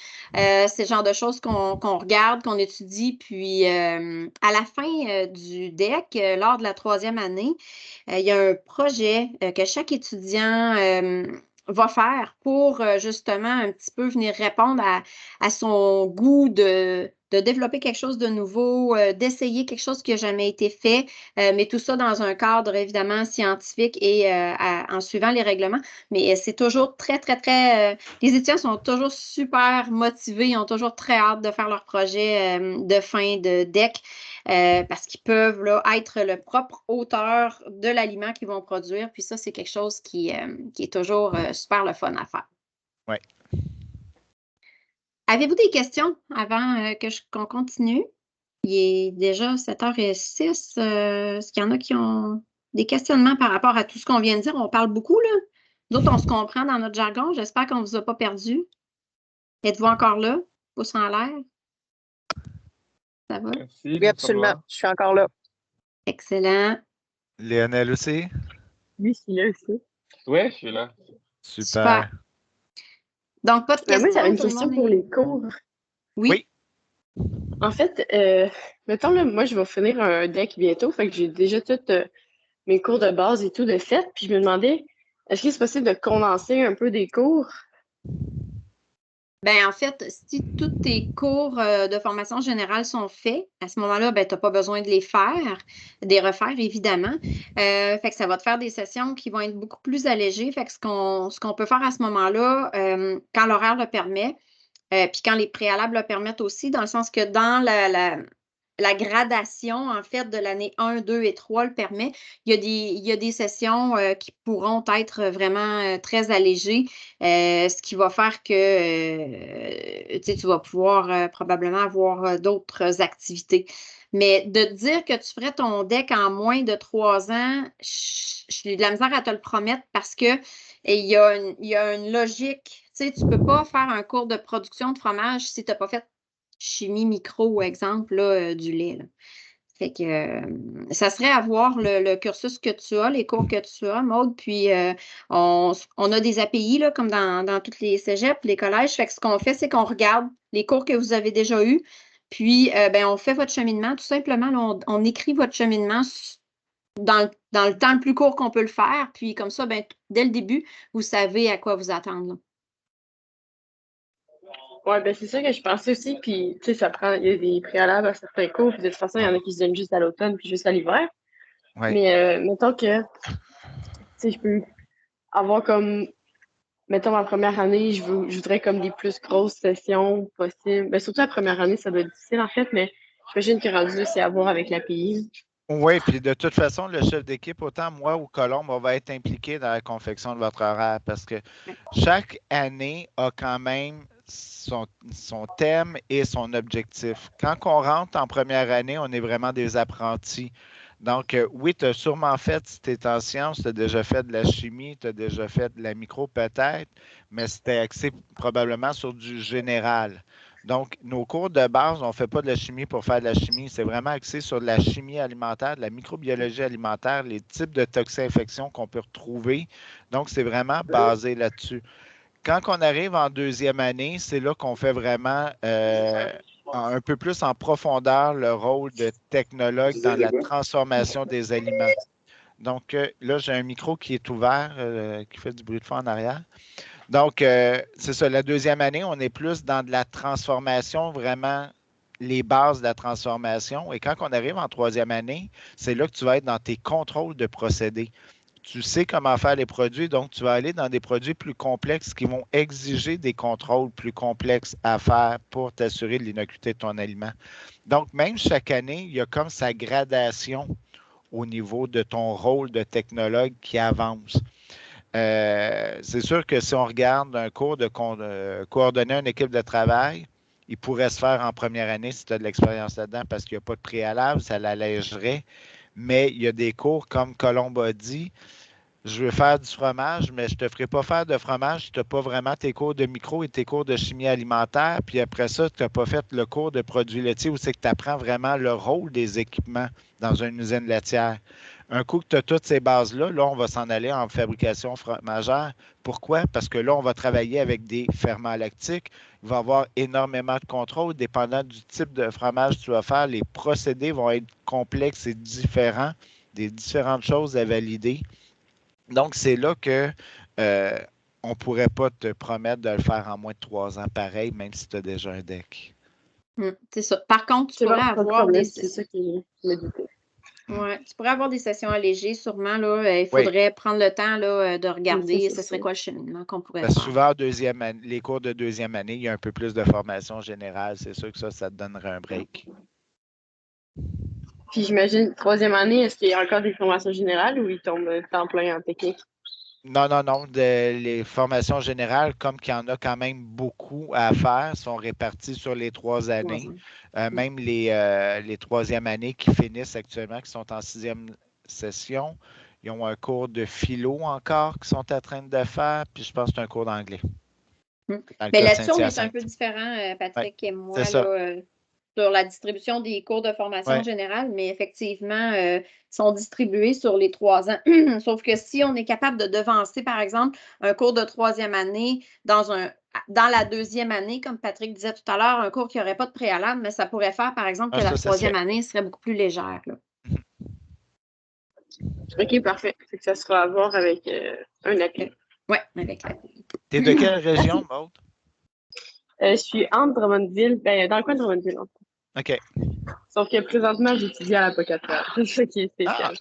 C'est le genre de choses qu'on regarde, qu'on étudie. Puis, à la fin du DEC, lors de la 3e année, il y a un projet que chaque étudiant va faire pour justement un petit peu venir répondre à son goût de développer quelque chose de nouveau, d'essayer quelque chose qui n'a jamais été fait, mais tout ça dans un cadre évidemment scientifique et en suivant les règlements. Mais c'est toujours très, très, très... les étudiants sont toujours super motivés, ils ont toujours très hâte de faire leur projet de fin de DEC parce qu'ils peuvent là, être le propre auteur de l'aliment qu'ils vont produire. Puis ça, c'est quelque chose qui est toujours super le fun à faire. Oui. Avez-vous des questions avant qu'on continue? Il est déjà 7h06. Est-ce qu'il y en a qui ont des questionnements par rapport à tout ce qu'on vient de dire? On parle beaucoup, là. D'autres, on se comprend dans notre jargon. J'espère qu'on ne vous a pas perdu. Êtes-vous encore là? Pouce en l'air? Ça va? Merci, oui, absolument. Je suis encore là. Excellent. Léonel aussi? Oui, je suis là aussi. Oui, je suis là. Super. Donc, pas de questions. Moi, j'avais une question pour les cours. Oui. En fait, mettons, là, moi, je vais finir un DEC bientôt, fait que j'ai déjà tous mes cours de base et tout de fait, puis je me demandais, est-ce que c'est possible de condenser un peu des cours? Ben, en fait, si tous tes cours de formation générale sont faits, à ce moment-là, ben, tu n'as pas besoin de les faire, de les refaire, évidemment. Fait que ça va te faire des sessions qui vont être beaucoup plus allégées. Fait que ce qu'on peut faire à ce moment-là, quand l'horaire le permet, puis quand les préalables le permettent aussi, dans le sens que dans la gradation, en fait, de l'année 1, 2 et 3 le permet. Il y a des sessions qui pourront être vraiment très allégées, ce qui va faire que tu vas pouvoir probablement avoir d'autres activités. Mais de te dire que tu ferais ton DEC en moins de 3 ans, j'ai de la misère à te le promettre parce que il y a une logique. Tu ne peux pas faire un cours de production de fromage si tu n'as pas fait chimie micro, exemple, là, du lait. Là. Fait que ça serait à voir le cursus que tu as, les cours que tu as, Maude. Puis on a des API, là, comme dans tous les cégeps, les collèges. Fait que ce qu'on fait, c'est qu'on regarde les cours que vous avez déjà eus. Puis on fait votre cheminement. Tout simplement, là, on écrit votre cheminement dans le temps le plus court qu'on peut le faire. Puis comme ça, dès le début, vous savez à quoi vous attendre, là. Ouais, ben c'est ça que je pensais aussi. Puis, tu sais, il y a des préalables à certains cours. Puis de toute façon, il y en a qui se donnent juste à l'automne puis juste à l'hiver. Ouais. Mais mettons que, tu sais, je peux avoir comme, mettons, ma première année, je voudrais comme des plus grosses sessions possibles. Ben, surtout la première année, ça doit être difficile en fait, mais j'imagine que rendu là, c'est à voir avec l'API. Oui, puis de toute façon, le chef d'équipe, autant moi ou Colombe, on va être impliqué dans la confection de votre horaire parce que chaque année a quand même son thème et son objectif. Quand on rentre en première année, on est vraiment des apprentis. Donc, oui, tu as sûrement fait, si tu es en sciences, tu as déjà fait de la chimie, tu as déjà fait de la micro peut-être, mais c'était axé probablement sur du général. Donc, nos cours de base, on ne fait pas de la chimie pour faire de la chimie. C'est vraiment axé sur de la chimie alimentaire, de la microbiologie alimentaire, les types de toxinfections qu'on peut retrouver. Donc, c'est vraiment basé là-dessus. Quand on arrive en deuxième année, c'est là qu'on fait vraiment un peu plus en profondeur le rôle de technologue dans la transformation des aliments. Donc, là, j'ai un micro qui est ouvert, qui fait du bruit de fond en arrière. Donc, c'est ça, la deuxième année, on est plus dans de la transformation, vraiment les bases de la transformation. Et quand on arrive en troisième année, c'est là que tu vas être dans tes contrôles de procédés. Tu sais comment faire les produits, donc tu vas aller dans des produits plus complexes qui vont exiger des contrôles plus complexes à faire pour t'assurer de l'innocuité de ton aliment. Donc, même chaque année, il y a comme sa gradation au niveau de ton rôle de technologue qui avance. C'est sûr que si on regarde un cours de coordonner une équipe de travail, il pourrait se faire en première année si tu as de l'expérience là-dedans parce qu'il n'y a pas de préalable, ça l'allégerait. Mais il y a des cours, comme Colombe a dit, je veux faire du fromage, mais je ne te ferai pas faire de fromage si tu n'as pas vraiment tes cours de micro et tes cours de chimie alimentaire. Puis après ça, tu n'as pas fait le cours de produits laitiers où c'est que tu apprends vraiment le rôle des équipements dans une usine laitière. Un coup que tu as toutes ces bases-là, là, on va s'en aller en fabrication fromagère. Pourquoi? Parce que là, on va travailler avec des ferments lactiques. Il va y avoir énormément de contrôle. Dépendant du type de fromage que tu vas faire, les procédés vont être complexes et différents, des différentes choses à valider. Donc, c'est là que on ne pourrait pas te promettre de le faire en moins de 3 ans pareil, même si tu as déjà un deck. C'est ça. Par contre, tu pourrais avoir des... C'est ça qui me doutait. Ouais, tu pourrais avoir des sessions allégées, sûrement. Là, il faudrait prendre le temps là, de regarder ce serait quoi le cheminement qu'on pourrait faire. Souvent, les cours de deuxième année, il y a un peu plus de formation générale. C'est sûr que ça te donnerait un break. Puis j'imagine, troisième année, est-ce qu'il y a encore des formations générales ou ils tombent temps plein en technique? Non. Les formations générales, comme qu'il y en a quand même beaucoup à faire, sont réparties sur les 3 années. Même les troisième années qui finissent actuellement, qui sont en 6e session, ils ont un cours de philo encore qu'ils sont en train de faire, puis je pense que c'est un cours d'anglais. Mais là-dessus, on est un peu différent, Patrick et moi, là, sur la distribution des cours de formation générale, mais effectivement, ils sont distribués sur les 3 ans. Sauf que si on est capable de devancer, par exemple, un cours de troisième année dans la deuxième année, comme Patrick disait tout à l'heure, un cours qui n'aurait pas de préalable, mais ça pourrait faire, par exemple, que la troisième année serait beaucoup plus légère. Là. OK, parfait. C'est que ça sera à voir avec un appui. Oui, avec l'appui. T'es de quelle région, Maude? Je suis entre Drummondville, dans le coin de Drummondville. OK. Sauf que présentement, j'étudie à la Pocatière. C'est ça qui est spécial.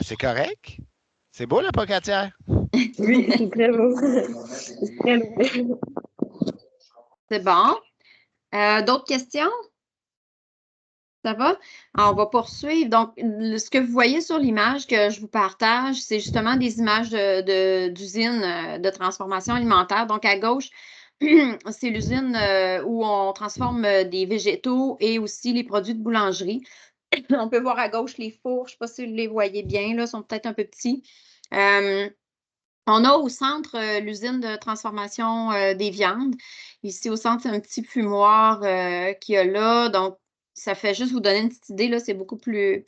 C'est correct. C'est beau, la Pocatière? Oui, c'est très beau. C'est très beau. C'est bon. D'autres questions? Ça va? Alors, on va poursuivre. Donc, ce que vous voyez sur l'image que je vous partage, c'est justement des images d'usines de transformation alimentaire. Donc, à gauche, c'est l'usine où on transforme des végétaux et aussi les produits de boulangerie. On peut voir à gauche les fours. Je ne sais pas si vous les voyez bien, là, ils sont peut-être un peu petits. On a au centre l'usine de transformation des viandes. Ici, au centre, c'est un petit fumoir qu'il y a là. Donc, ça fait juste vous donner une petite idée, là, c'est beaucoup plus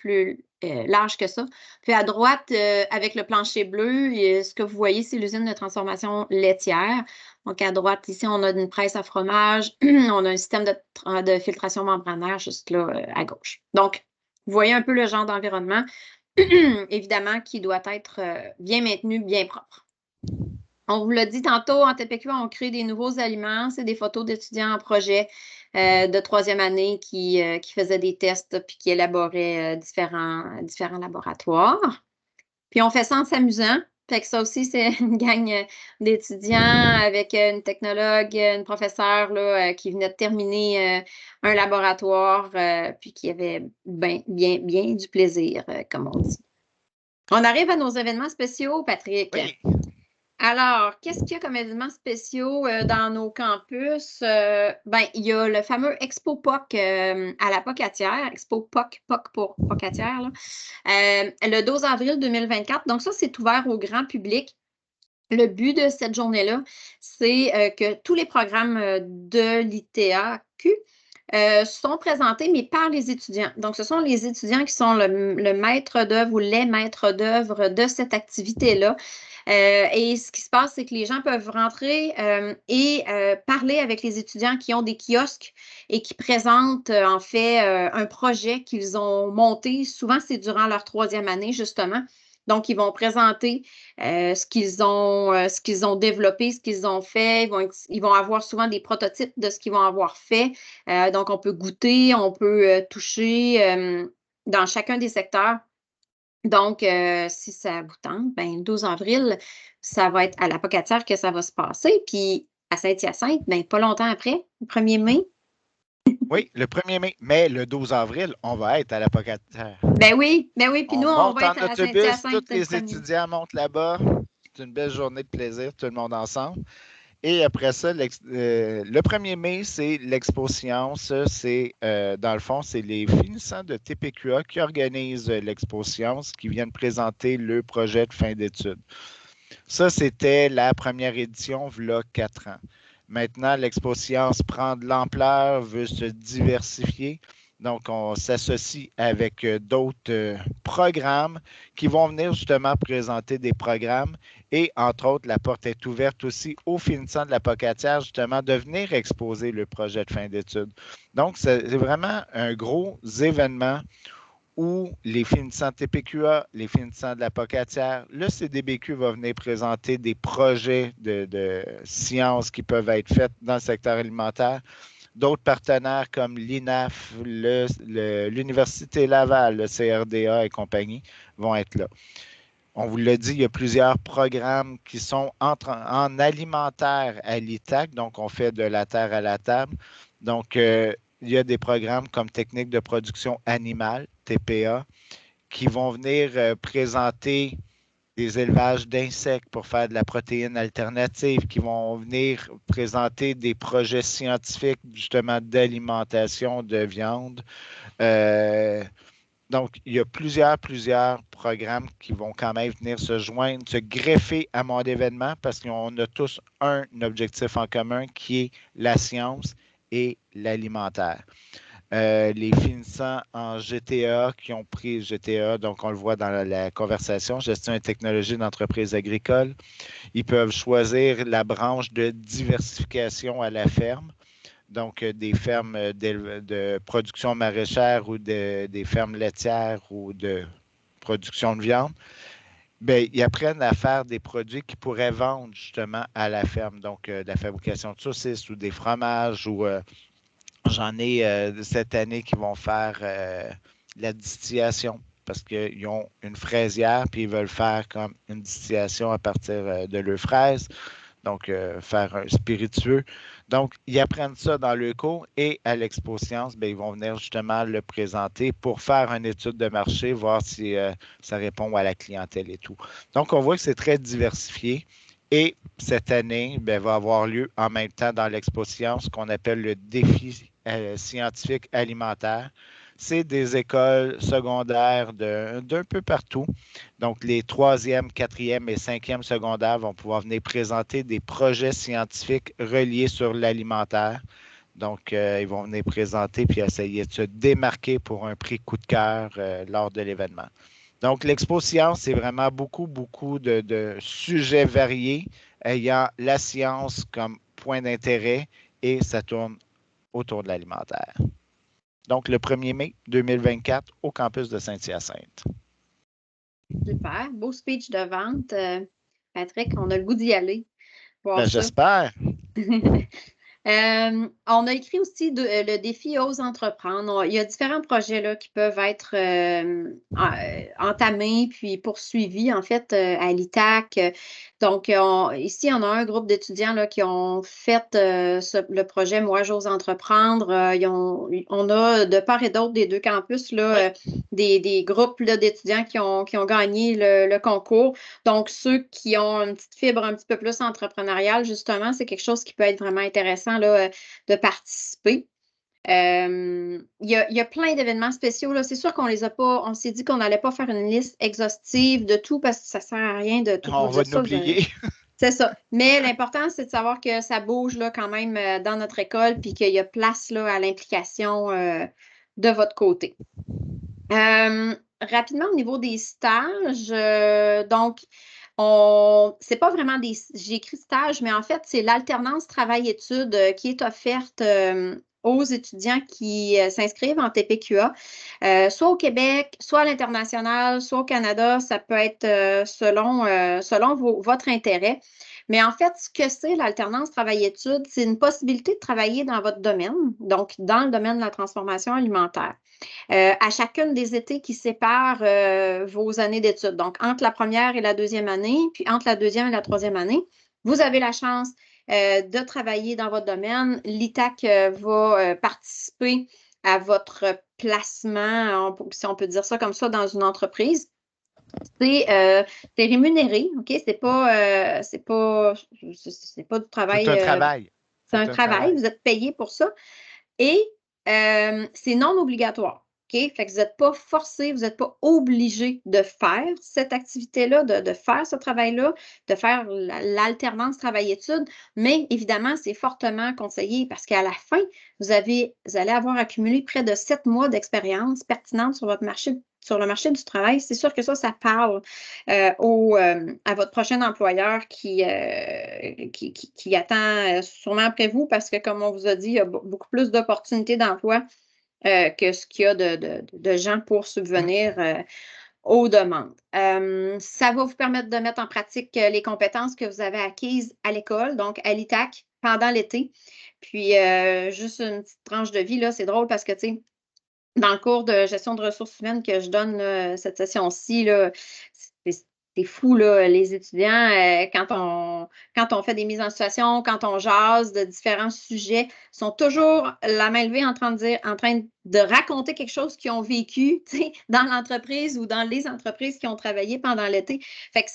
large que ça. Puis à droite, avec le plancher bleu, ce que vous voyez, c'est l'usine de transformation laitière. Donc à droite, ici, on a une presse à fromage. On a un système de filtration membranaire juste là, à gauche. Donc, vous voyez un peu le genre d'environnement, évidemment, qui doit être bien maintenu, bien propre. On vous l'a dit tantôt, en TPQ, on crée des nouveaux aliments. C'est des photos d'étudiants en projet de troisième année qui faisaient des tests puis qui élaboraient différents laboratoires. Puis on fait ça en s'amusant. Fait que ça aussi, c'est une gang d'étudiants avec une technologue, une professeure là, qui venait de terminer un laboratoire puis qui avait bien du plaisir, comme on dit. On arrive à nos événements spéciaux, Patrick. Oui. Alors, qu'est-ce qu'il y a comme événements spéciaux dans nos campus? Il y a le fameux Expo POC à la Pocatière, Expo POC pour Pocatière, là, le 12 avril 2024. Donc, ça, c'est ouvert au grand public. Le but de cette journée-là, c'est que tous les programmes de l'ITAQ sont présentés, mais par les étudiants. Donc, ce sont les étudiants qui sont le maître d'œuvre ou les maîtres d'œuvre de cette activité-là. Et ce qui se passe, c'est que les gens peuvent rentrer et parler avec les étudiants qui ont des kiosques et qui présentent en fait un projet qu'ils ont monté. Souvent, c'est durant leur troisième année, justement. Donc, ils vont présenter ce qu'ils ont développé, ce qu'ils ont fait. Ils vont avoir souvent des prototypes de ce qu'ils vont avoir fait. Donc, on peut goûter, on peut toucher dans chacun des secteurs. Donc, si ça vous tente, le 12 avril, ça va être à la Pocatière que ça va se passer. Puis à Saint-Hyacinthe, pas longtemps après, le 1er mai. Oui, le 1er mai, mais le 12 avril, on va être à la Pocatière. Ben oui. Puis nous, on va être à Saint-Hyacinthe. Tous les étudiants montent là-bas. C'est une belle journée de plaisir, tout le monde ensemble. Et après ça, le 1er mai, c'est l'Expo Science. C'est, dans le fond, c'est les finissants de TPQA qui organisent l'Expo Science, qui viennent présenter le projet de fin d'études. Ça, c'était la première édition, v'là 4 ans. Maintenant, l'Expo Science prend de l'ampleur, veut se diversifier. Donc, on s'associe avec d'autres programmes qui vont venir justement présenter des programmes. Et entre autres, la porte est ouverte aussi aux finissants de la Pocatière, justement, de venir exposer le projet de fin d'études. Donc, c'est vraiment un gros événement où les finissants TPQA, les finissants de la Pocatière, le CDBQ va venir présenter des projets de sciences qui peuvent être faits dans le secteur alimentaire. D'autres partenaires comme l'INAF, l'Université Laval, le CRDA et compagnie vont être là. On vous l'a dit, il y a plusieurs programmes qui sont en alimentaire à l'ITAC, donc on fait de la terre à la table. Donc, il y a des programmes comme technique de production animale, TPA, qui vont venir présenter des élevages d'insectes pour faire de la protéine alternative, qui vont venir présenter des projets scientifiques justement d'alimentation de viande. Donc, il y a plusieurs programmes qui vont quand même venir se joindre, se greffer à mon événement parce qu'on a tous un objectif en commun qui est la science et l'alimentaire. Les finissants en GTA qui ont pris GTA, donc on le voit dans la conversation, gestion et technologie d'entreprises agricoles, ils peuvent choisir la branche de diversification à la ferme. Donc, des fermes de production maraîchère ou des fermes laitières ou de production de viande, ils apprennent à faire des produits qu'ils pourraient vendre justement à la ferme. Donc, de la fabrication de saucisses ou des fromages ou j'en ai cette année qui vont faire la distillation parce qu'ils ont une fraisière puis ils veulent faire comme une distillation à partir de leurs fraises. Donc, faire un spiritueux. Donc, ils apprennent ça dans le cours et à l'Expo Science, ils vont venir justement le présenter pour faire une étude de marché, voir si ça répond à la clientèle et tout. Donc, on voit que c'est très diversifié. Et cette année, va avoir lieu en même temps dans l'Expo Science ce qu'on appelle le défi scientifique alimentaire. C'est des écoles secondaires d'un peu partout. Donc, les 3e, 4e et 5e secondaires vont pouvoir venir présenter des projets scientifiques reliés sur l'alimentaire. Donc, ils vont venir présenter puis essayer de se démarquer pour un prix coup de cœur lors de l'événement. Donc, l'Expo Science, c'est vraiment beaucoup de sujets variés ayant la science comme point d'intérêt et ça tourne autour de l'alimentaire. Donc, le 1er mai 2024 au campus de Saint-Hyacinthe. Super. Beau speech de vente. Patrick, on a le goût d'y aller. Ben, j'espère. On a écrit aussi le défi Ose entreprendre. Il y a différents projets là, qui peuvent être entamés puis poursuivis en fait à l'ITAC. Donc, ici, on a un groupe d'étudiants là, qui ont fait le projet Moi, j'ose entreprendre. On a de part et d'autre des deux campus là, des groupes là, d'étudiants qui ont gagné le concours. Donc, ceux qui ont une petite fibre un petit peu plus entrepreneuriale, justement, c'est quelque chose qui peut être vraiment intéressant là, de participer. Il y a plein d'événements spéciaux. Là. C'est sûr qu'on les a pas. On s'est dit qu'on n'allait pas faire une liste exhaustive de tout parce que ça ne sert à rien de tout on vous va dire ça. l'oublier. C'est ça. Mais l'important, c'est de savoir que ça bouge là, quand même dans notre école puis qu'il y a place là, à l'implication de votre côté. Rapidement, au niveau des stages, donc, c'est pas vraiment j'ai écrit stage, mais en fait, c'est l'alternance travail-études qui est offerte aux étudiants qui s'inscrivent en TPQA, soit au Québec, soit à l'international, soit au Canada. Ça peut être selon votre intérêt. Mais en fait, ce que c'est l'alternance travail-études, c'est une possibilité de travailler dans votre domaine, donc dans le domaine de la transformation alimentaire. À chacune des étés qui séparent vos années d'études. Donc, entre la première et la deuxième année, puis entre la deuxième et la troisième année, vous avez la chance de travailler dans votre domaine. L'ITAC va participer à votre placement, si on peut dire ça comme ça, dans une entreprise. C'est rémunéré, OK? C'est pas du travail. C'est un travail. C'est un travail, vous êtes payé pour ça. Et c'est non obligatoire. OK? Fait que vous n'êtes pas forcé, vous n'êtes pas obligé de faire cette activité-là, de faire ce travail-là, de faire l'alternance travail-études, mais évidemment, c'est fortement conseillé parce qu'à la fin, vous allez avoir accumulé près de 7 mois d'expérience pertinente sur le marché du travail. C'est sûr que ça parle à votre prochain employeur qui attend sûrement après vous parce que, comme on vous a dit, il y a beaucoup plus d'opportunités d'emploi que ce qu'il y a de gens pour subvenir aux demandes. Ça va vous permettre de mettre en pratique les compétences que vous avez acquises à l'école, donc à l'ITAC, pendant l'été. Puis, juste une petite tranche de vie, là, c'est drôle parce que, tu sais, dans le cours de gestion de ressources humaines que je donne là, cette session-ci, là, c'est fou, là, les étudiants, quand on fait des mises en situation, quand on jase de différents sujets, sont toujours la main levée en train de raconter quelque chose qu'ils ont vécu dans l'entreprise ou dans les entreprises qui ont travaillé pendant l'été. Fait que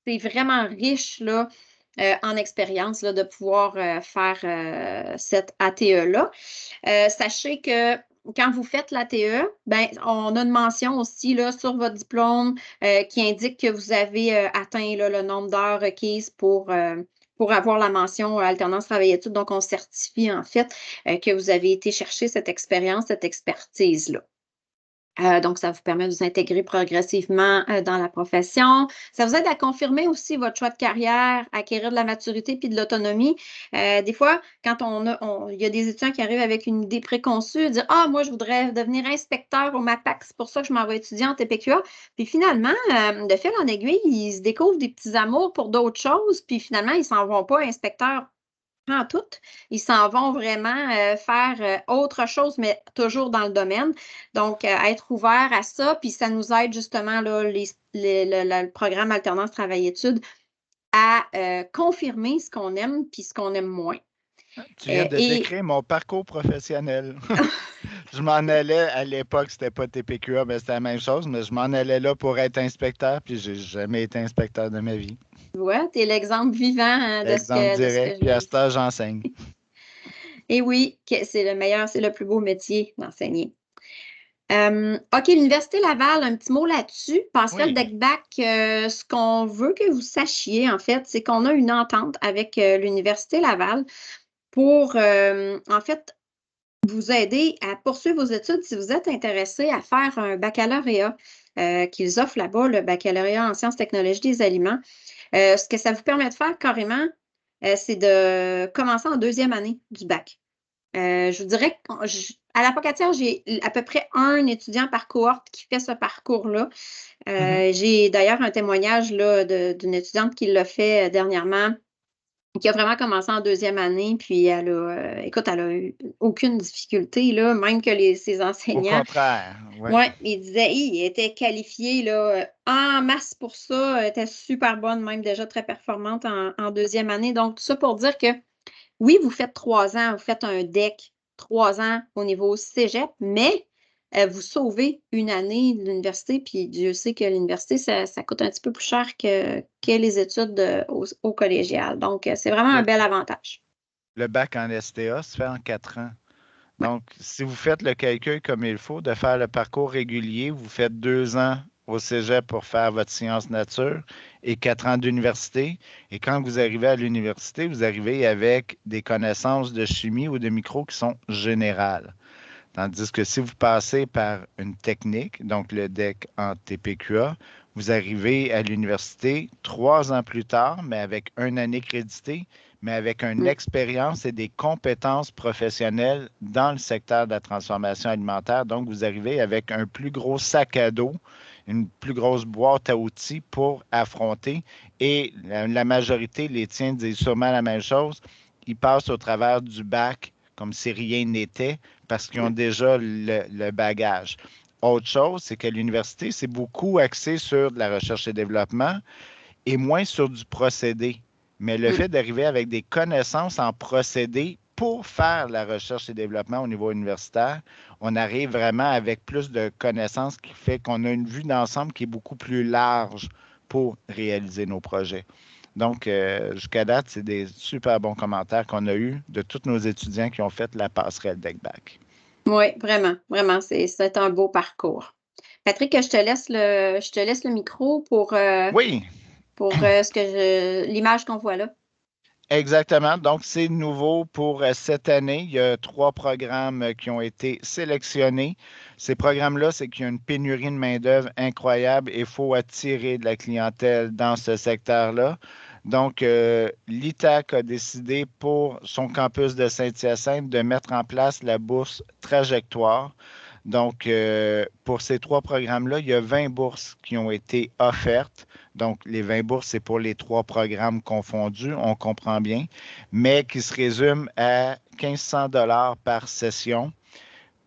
c'est vraiment riche là, en expérience là, de pouvoir faire cette ATE-là. Sachez que quand vous faites l'ATE, ben, on a une mention aussi là, sur votre diplôme qui indique que vous avez atteint là, le nombre d'heures requises pour avoir la mention alternance travail-études. Donc, on certifie en fait que vous avez été chercher cette expérience, cette expertise-là. Donc, ça vous permet de vous intégrer progressivement dans la profession. Ça vous aide à confirmer aussi votre choix de carrière, acquérir de la maturité puis de l'autonomie. Des fois, quand il y a des étudiants qui arrivent avec une idée préconçue, dire « Ah, moi, je voudrais devenir inspecteur au MAPAC, c'est pour ça que je m'en vais étudier en TPQA. » Puis finalement, de fil en aiguille, ils se découvrent des petits amours pour d'autres choses, puis finalement, ils ne s'en vont pas inspecteurs en tout. Ils s'en vont vraiment faire autre chose, mais toujours dans le domaine. Donc, être ouvert à ça, puis ça nous aide justement, là, le programme Alternance Travail-Études à confirmer ce qu'on aime puis ce qu'on aime moins. Tu viens de décrire mon parcours professionnel. Je m'en allais, à l'époque, c'était pas TPQA, mais c'était la même chose, mais je m'en allais là pour être inspecteur, puis j'ai jamais été inspecteur de ma vie. Ouais, tu es l'exemple vivant de ce que direct, puis à ce temps, j'enseigne. Et oui, c'est le meilleur, c'est le plus beau métier d'enseigner. OK, l'Université Laval, un petit mot là-dessus. Pascal Deckbach, ce qu'on veut que vous sachiez, en fait, c'est qu'on a une entente avec l'Université Laval pour, en fait, vous aider à poursuivre vos études si vous êtes intéressé à faire un baccalauréat qu'ils offrent là-bas, le baccalauréat en sciences technologies des aliments. Ce que ça vous permet de faire carrément, c'est de commencer en 2e année du bac. Je vous dirais qu'à la Pocatière, j'ai à peu près un étudiant par cohorte qui fait ce parcours-là. J'ai d'ailleurs un témoignage là, d'une étudiante qui l'a fait dernièrement, qui a vraiment commencé en 2e année, puis elle a eu aucune difficulté, là, même que ses Au enseignants. contraire, oui. Oui, il disait, il était qualifié là, en masse pour ça, elle était super bonne, même déjà très performante en 2e année. Donc, tout ça pour dire que oui, vous faites 3 ans, vous faites un DEC, 3 ans au niveau cégep, mais vous sauvez une année de l'université, puis Dieu sait que l'université, ça coûte un petit peu plus cher que les études au collégial. Donc, c'est vraiment un bel avantage. Le bac en STA se fait en 4 ans. Ouais. Donc, si vous faites le calcul comme il faut, de faire le parcours régulier, vous faites 2 ans au cégep pour faire votre sciences nature et 4 ans d'université. Et quand vous arrivez à l'université, vous arrivez avec des connaissances de chimie ou de micro qui sont générales. Tandis que si vous passez par une technique, donc le DEC en TPQA, vous arrivez à l'université 3 ans plus tard, mais avec une année créditée, mais avec une expérience et des compétences professionnelles dans le secteur de la transformation alimentaire. Donc, vous arrivez avec un plus gros sac à dos, une plus grosse boîte à outils pour affronter. Et la majorité, les tiens disent sûrement la même chose. Ils passent au travers du bac comme si rien n'était parce qu'ils ont déjà le bagage. Autre chose, c'est qu'à l'université, c'est beaucoup axé sur de la recherche et développement et moins sur du procédé. Mais le fait d'arriver avec des connaissances en procédé pour faire la recherche et développement au niveau universitaire, on arrive vraiment avec plus de connaissances qui fait qu'on a une vue d'ensemble qui est beaucoup plus large pour réaliser nos projets. Donc, jusqu'à date, c'est des super bons commentaires qu'on a eus de tous nos étudiants qui ont fait la passerelle DEC-BAC. Oui, vraiment, vraiment, c'est un beau parcours. Patrick, je te laisse le micro pour, Oui, l'image qu'on voit là. exactement. Donc, c'est nouveau pour cette année. Il y a 3 programmes qui ont été sélectionnés. Ces programmes-là, c'est qu'il y a une pénurie de main-d'œuvre incroyable et il faut attirer de la clientèle dans ce secteur-là. Donc, l'ITAC a décidé pour son campus de Saint-Hyacinthe de mettre en place la bourse Trajectoire. Donc, pour ces 3 programmes-là, il y a 20 bourses qui ont été offertes. Donc, les 20 bourses, c'est pour les 3 programmes confondus, on comprend bien, mais qui se résument à 1 500 $ par session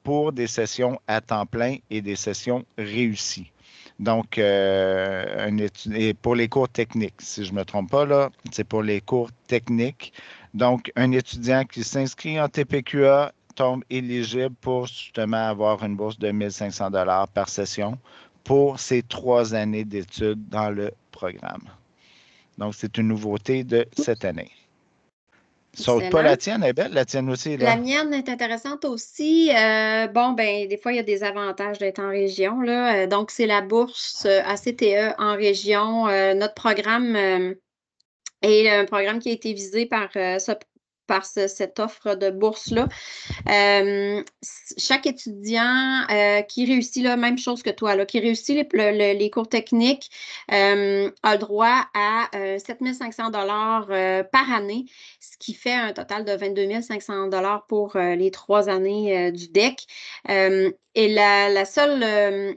pour des sessions à temps plein et des sessions réussies. Donc, et pour les cours techniques, si je ne me trompe pas, là, c'est pour les cours techniques. Donc, un étudiant qui s'inscrit en TPQA tombe éligible pour justement avoir une bourse de 1 500 $ par session pour ces 3 années d'études dans le programme. Donc, c'est une nouveauté de cette année. Saute pas la tienne, elle est belle, la tienne aussi. Là. La mienne est intéressante aussi. Des fois, il y a des avantages d'être en région, là. Donc, c'est la bourse ACTE en région. Notre programme est un programme qui a été visé par cette offre de bourse-là. Chaque étudiant qui réussit, la même chose que toi, là, qui réussit les cours techniques, a le droit à 7 500 $ par année, ce qui fait un total de 22 500 $ pour les 3 années du DEC. Et la seule...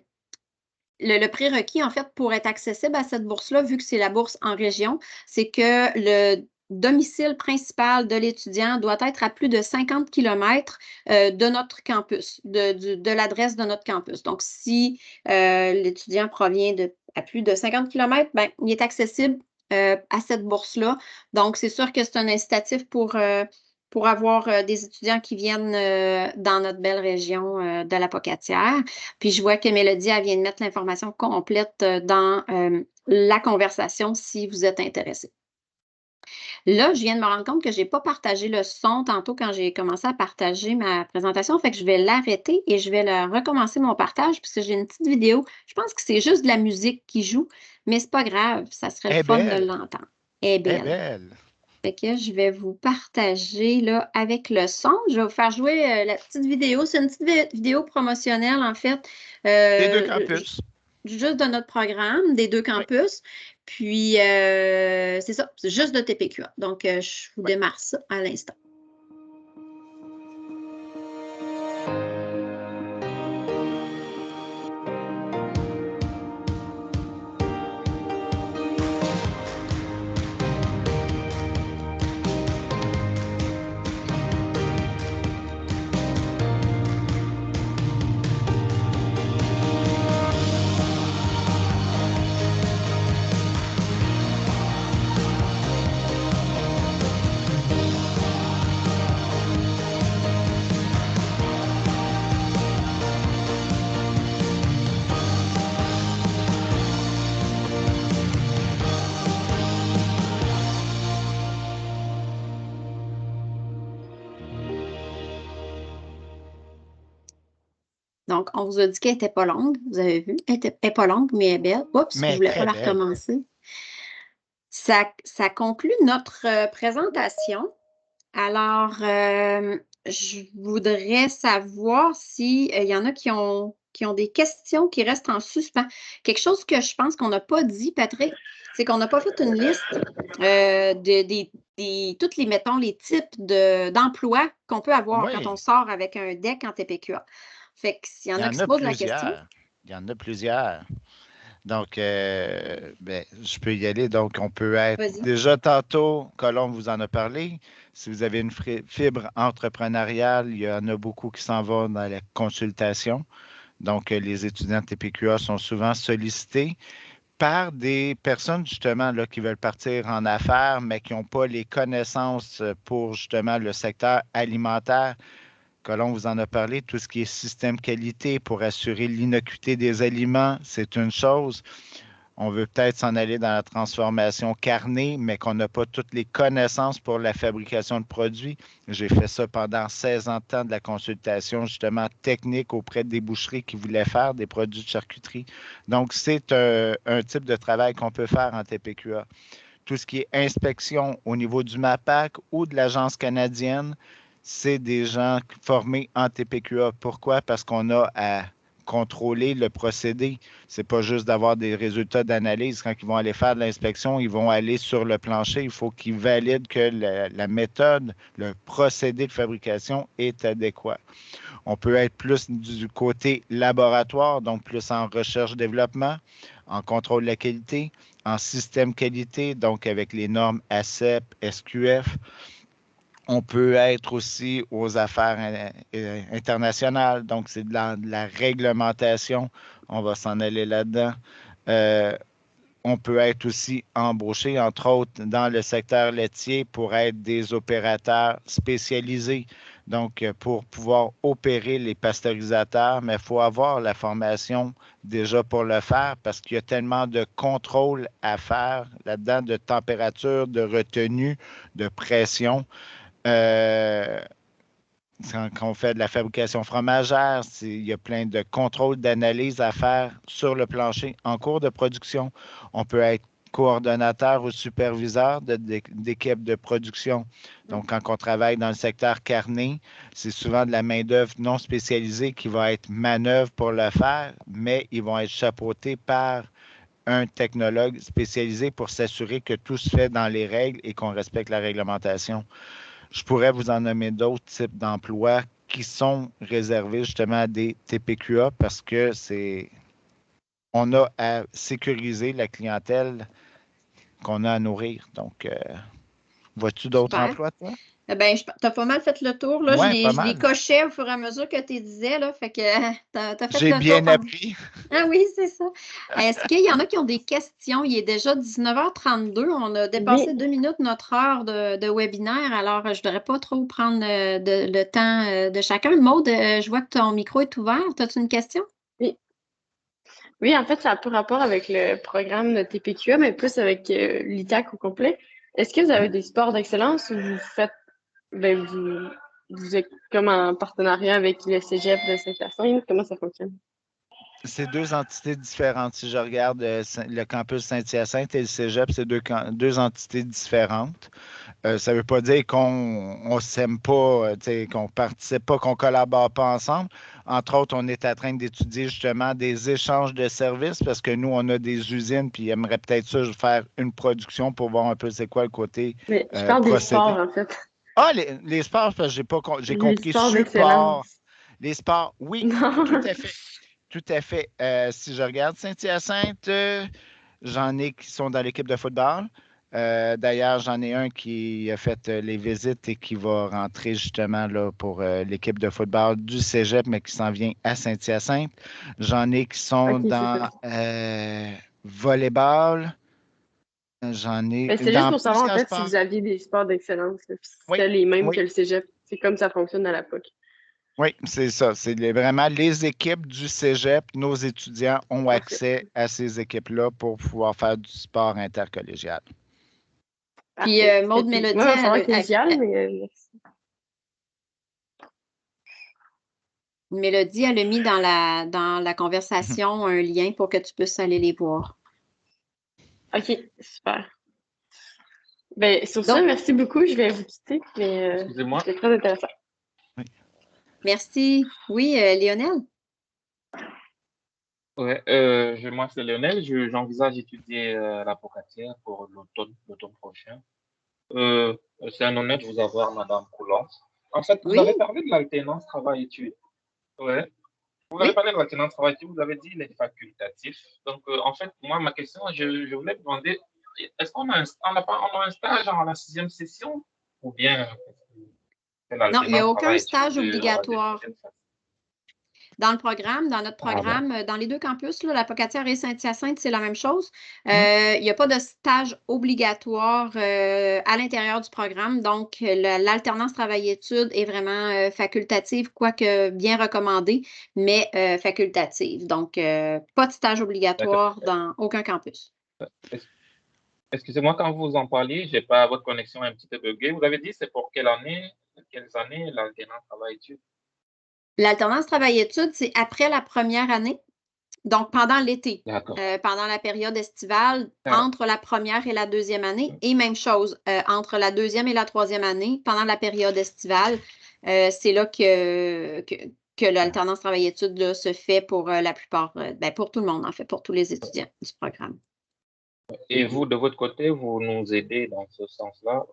Le prérequis, en fait, pour être accessible à cette bourse-là, vu que c'est la bourse en région, c'est que le domicile principal de l'étudiant doit être à plus de 50 km de notre campus, de l'adresse de notre campus. Donc, si l'étudiant provient à plus de 50 km, ben, il est accessible à cette bourse-là. Donc, c'est sûr que c'est un incitatif pour avoir des étudiants qui viennent dans notre belle région de la Pocatière. Puis je vois que Mélodie, elle vient de mettre l'information complète dans la conversation si vous êtes intéressé. Là, je viens de me rendre compte que je n'ai pas partagé le son tantôt quand j'ai commencé à partager ma présentation. Fait que je vais l'arrêter et je vais recommencer mon partage puisque j'ai une petite vidéo. Je pense que c'est juste de la musique qui joue, mais c'est pas grave. Ça serait le fun de l'entendre. Elle est belle. Fait que je vais vous partager là, avec le son. Je vais vous faire jouer la petite vidéo. C'est une petite vidéo promotionnelle, en fait. Les deux campus. Juste de notre programme, des deux campus. Puis, c'est ça, c'est juste de TPQA. Donc, je vous démarre ça à l'instant. Donc, on vous a dit qu'elle n'était pas longue, vous avez vu. Elle n'est pas longue, mais elle est belle. Oups, je ne voulais pas la recommencer. Ça conclut notre présentation. Alors, je voudrais savoir s'il y en a qui ont des questions qui restent en suspens. Quelque chose que je pense qu'on n'a pas dit, Patrick, c'est qu'on n'a pas fait une liste de tous les, mettons, les types d'emplois qu'on peut avoir quand on sort avec un DEC en TPQA. Fait que s'il y en a qui se posent la question. Il y en a plusieurs. Donc, je peux y aller. Donc, on peut être. Déjà, tantôt, Colombe vous en a parlé. Si vous avez une fibre entrepreneuriale, il y en a beaucoup qui s'en vont dans la consultation. Donc, les étudiants de TPQA sont souvent sollicités par des personnes, justement, là, qui veulent partir en affaires, mais qui n'ont pas les connaissances pour, justement, le secteur alimentaire. Colombe vous en a parlé, tout ce qui est système qualité pour assurer l'innocuité des aliments, c'est une chose. On veut peut-être s'en aller dans la transformation carnée, mais qu'on n'a pas toutes les connaissances pour la fabrication de produits. J'ai fait ça pendant 16 ans de temps de la consultation, justement, technique auprès des boucheries qui voulaient faire des produits de charcuterie. Donc, c'est un type de travail qu'on peut faire en TPQA. Tout ce qui est inspection au niveau du MAPAC ou de l'Agence canadienne, c'est des gens formés en TPQA. Pourquoi? Parce qu'on a à contrôler le procédé. Ce n'est pas juste d'avoir des résultats d'analyse. Quand ils vont aller faire de l'inspection, ils vont aller sur le plancher. Il faut qu'ils valident que la méthode, le procédé de fabrication est adéquat. On peut être plus du côté laboratoire, donc plus en recherche-développement, en contrôle de la qualité, en système qualité, donc avec les normes ACEP, SQF. On peut être aussi aux affaires internationales, donc c'est de la réglementation. On va s'en aller là-dedans. On peut être aussi embauché, entre autres, dans le secteur laitier pour être des opérateurs spécialisés. Donc, pour pouvoir opérer les pasteurisateurs, mais il faut avoir la formation déjà pour le faire parce qu'il y a tellement de contrôles à faire là-dedans, de température, de retenue, de pression. Quand on fait de la fabrication fromagère, il y a plein de contrôles d'analyse à faire sur le plancher en cours de production. On peut être coordonnateur ou superviseur d'équipe de production. Donc, quand on travaille dans le secteur carné, c'est souvent de la main-d'œuvre non spécialisée qui va être manœuvre pour le faire, mais ils vont être chapeautés par un technologue spécialisé pour s'assurer que tout se fait dans les règles et qu'on respecte la réglementation. Je pourrais vous en nommer d'autres types d'emplois qui sont réservés justement à des TPQA parce que on a à sécuriser la clientèle qu'on a à nourrir. Donc, vois-tu d'autres emplois, toi? Ben, tu as pas mal fait le tour. Là. Ouais, je les cochais au fur et à mesure que tu disais. Là, fait que tu as fait J'ai le bien tour. appris. Ah oui, c'est ça. Est-ce qu'il y en a qui ont des questions? Il est déjà 19h32. On a dépassé 2 minutes notre heure de webinaire. Alors, je ne voudrais pas trop prendre le temps de chacun. Maude, je vois que ton micro est ouvert. As-tu une question? Oui. Oui, en fait, ça a peu rapport avec le programme de TPQA, mais plus avec l'ITAC au complet. Est-ce que vous avez des sports d'excellence ou vous faites, vous êtes comme en partenariat avec le Cégep de Saint-Hyacinthe? Comment ça fonctionne? C'est deux entités différentes. Si je regarde le campus Saint-Hyacinthe et le Cégep, c'est deux entités différentes. Ça ne veut pas dire qu'on ne s'aime pas, qu'on ne participe pas, qu'on ne collabore pas ensemble. Entre autres, on est en train d'étudier justement des échanges de services parce que nous, on a des usines, puis aimerait peut-être ça faire une production pour voir un peu c'est quoi le côté Mais je parle des procédé. sports, en fait. Ah, les sports, parce que j'ai compris sports support. d'excellence. Les sports, oui, Non. tout à fait. Tout à fait. Si je regarde Saint-Hyacinthe, j'en ai qui sont dans l'équipe de football. D'ailleurs, j'en ai un qui a fait les visites et qui va rentrer justement là, pour l'équipe de football du Cégep, mais qui s'en vient à Saint-Hyacinthe. J'en ai qui sont Ok, c'est dans ça. volleyball. J'en ai Ben, c'était juste dans pour savoir, en plusieurs fait, si sports. vous aviez des sports d'excellence, là, puis si Oui, c'était les mêmes oui. que le cégep. C'est comme ça fonctionne à la POC. Oui, c'est ça. C'est vraiment les équipes du Cégep. Nos étudiants ont Parfait. accès à ces équipes-là pour pouvoir faire du sport intercollégial. Puis Parfait. Maude Mélodie, Moi, il va falloir collégial, mais merci. Mélodie, elle a mis dans la conversation un lien pour que tu puisses aller les voir. OK, super. Ben, sur ça, Donc, merci beaucoup. Je vais vous quitter, mais Excusez-moi. c'était très intéressant. merci. Oui, Lionel? Ouais, moi, c'est Lionel. J'envisage d'étudier la pocatière pour l'automne prochain. C'est un honneur de vous avoir, Madame Coulon. En fait, vous Oui, avez parlé de l'alternance travail-études. Ouais. Vous avez oui. parlé de l'alternance travail-études, vous avez dit qu'il est facultatif. Donc, en fait, moi, ma question, je voulais demander, est-ce qu'on a on a un stage en la 6e session ou bien c'est Non, il n'y a l'alternance aucun stage travail-études, on va dire, obligatoire. Dans notre programme, dans les deux campus, là, la Pocatière et Saint-Hyacinthe, c'est la même chose. Il n'y a pas de stage obligatoire à l'intérieur du programme. Donc, l'alternance travail-études est vraiment facultative, quoique bien recommandée, mais facultative. Donc, pas de stage obligatoire dans aucun campus. Excusez-moi, quand vous en parliez, j'ai pas votre connexion un petit peu buggée. Vous avez dit c'est pour quelles années l'alternance travail-études? L'alternance travail-études, c'est après la première année. Donc, pendant l'été, D'accord. pendant la période estivale, entre la première et la deuxième année, et même chose, entre la deuxième et la troisième année, pendant la période estivale, c'est là que l'alternance travail-études là, se fait pour la plupart, pour tout le monde, en fait, pour tous les étudiants du programme. Et vous, de votre côté, vous nous aidez dans ce sens-là?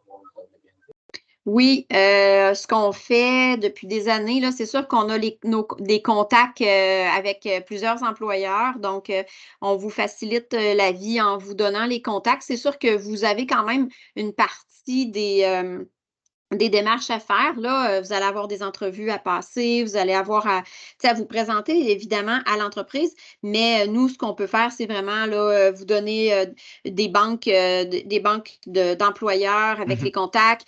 Oui, ce qu'on fait depuis des années, là, c'est sûr qu'on a des contacts avec plusieurs employeurs. Donc, on vous facilite la vie en vous donnant les contacts. C'est sûr que vous avez quand même une partie des démarches à faire. Là, vous allez avoir des entrevues à passer, vous allez avoir à vous présenter évidemment à l'entreprise, mais nous, ce qu'on peut faire, c'est vraiment là, vous donner des banques d'employeurs avec les contacts,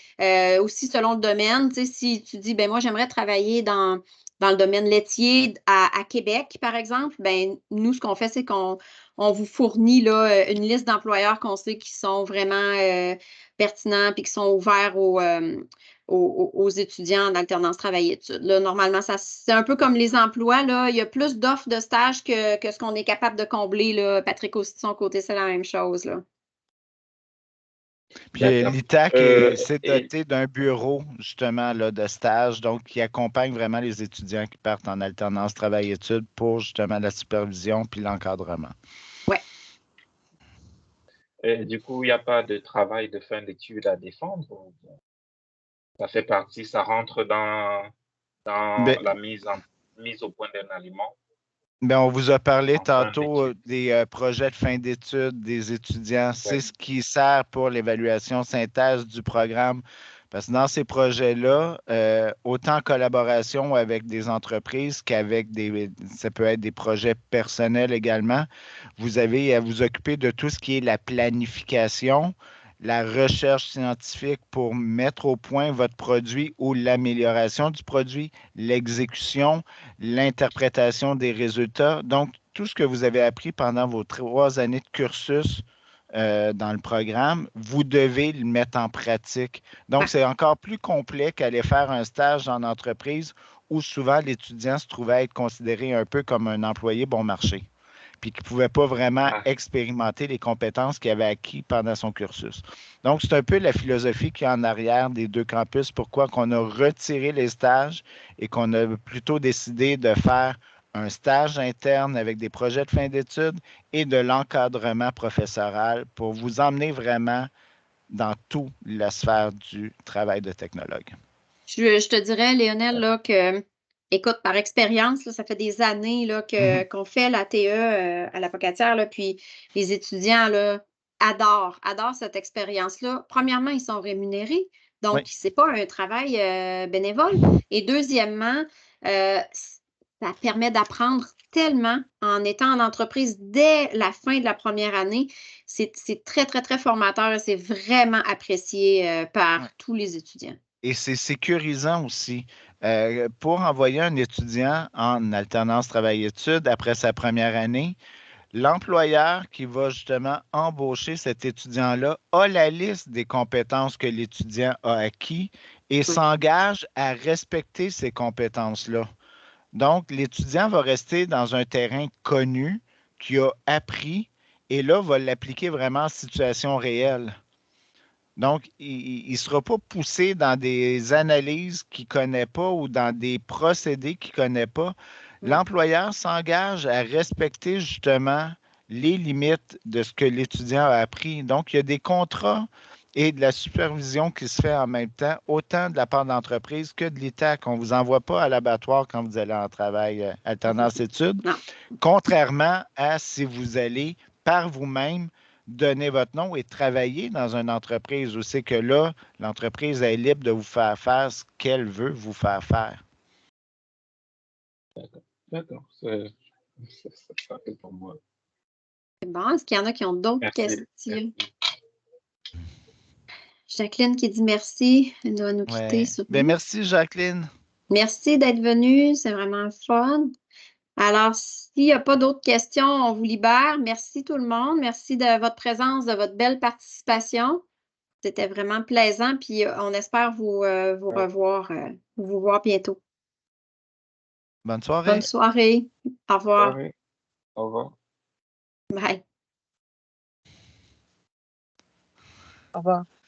aussi selon le domaine. Si tu dis, ben moi, j'aimerais travailler dans le domaine laitier à Québec, par exemple, ben nous, ce qu'on fait, c'est qu'on vous fournit là, une liste d'employeurs qu'on sait qui sont vraiment pertinents et qui sont ouverts aux étudiants en alternance travail-études. Là, normalement, c'est un peu comme les emplois. Là, il y a plus d'offres de stage que ce qu'on est capable de combler. Là. Patrick aussi, de son côté, c'est la même chose. Là. Puis l'ITAC s'est doté d'un bureau, justement, là, de stage, donc qui accompagne vraiment les étudiants qui partent en alternance travail-études pour justement la supervision puis l'encadrement. Oui. Du coup, il n'y a pas de travail de fin d'études à défendre? Ça fait partie, ça rentre dans la mise au point d'un aliment? On vous a parlé tantôt des projets de fin d'études des étudiants. C'est ce qui sert pour l'évaluation synthèse du programme. Parce que dans ces projets-là, autant en collaboration avec des entreprises qu'avec ça peut être des projets personnels également, vous avez à vous occuper de tout ce qui est la planification, la recherche scientifique pour mettre au point votre produit ou l'amélioration du produit, l'exécution, l'interprétation des résultats. Donc, tout ce que vous avez appris pendant vos 3 années de cursus dans le programme, vous devez le mettre en pratique. Donc, c'est encore plus complet qu'aller faire un stage en entreprise où souvent l'étudiant se trouvait à être considéré un peu comme un employé bon marché. puis qui ne pouvait pas vraiment Ah. expérimenter les compétences qu'il avait acquises pendant son cursus. Donc, c'est un peu la philosophie qui est en arrière des deux campus, pourquoi qu'on a retiré les stages et qu'on a plutôt décidé de faire un stage interne avec des projets de fin d'études et de l'encadrement professoral pour vous emmener vraiment dans toute la sphère du travail de technologue. Je te dirais, Lionel, là, que, écoute, par expérience, là, ça fait des années là, qu'on fait la TE à la Pocatière, là, puis les étudiants là, adorent cette expérience-là. Premièrement, ils sont rémunérés, donc Oui. c'est pas un travail bénévole. Et deuxièmement, ça permet d'apprendre tellement en étant en entreprise dès la fin de la première année. C'est très, très, très formateur et c'est vraiment apprécié par tous les étudiants. Et c'est sécurisant aussi. Pour envoyer un étudiant en alternance travail-études après sa première année, l'employeur qui va justement embaucher cet étudiant-là a la liste des compétences que l'étudiant a acquis et s'engage à respecter ces compétences-là. Donc, l'étudiant va rester dans un terrain connu qu'il a appris et là, va l'appliquer vraiment en situation réelle. Donc, il ne sera pas poussé dans des analyses qu'il ne connaît pas ou dans des procédés qu'il ne connaît pas. L'employeur s'engage à respecter justement les limites de ce que l'étudiant a appris. Donc, il y a des contrats et de la supervision qui se fait en même temps, autant de la part de l'entreprise que de l'ITAC. On ne vous envoie pas à l'abattoir quand vous allez en travail alternance-études, contrairement à si vous allez par vous-même donner votre nom et travailler dans une entreprise où c'est que là, l'entreprise est libre de vous faire faire ce qu'elle veut vous faire faire. D'accord. C'est pour moi. C'est bon. Est-ce qu'il y en a qui ont d'autres questions? Merci. Jacqueline qui dit merci. Elle doit nous quitter. Ben, merci, Jacqueline. Merci d'être venue. C'est vraiment fun. Alors, s'il n'y a pas d'autres questions, on vous libère. Merci tout le monde. Merci de votre présence, de votre belle participation. C'était vraiment plaisant. Puis on espère vous revoir, vous voir bientôt. Bonne soirée. Bonne soirée. Au revoir. Au revoir. Bye. Au revoir.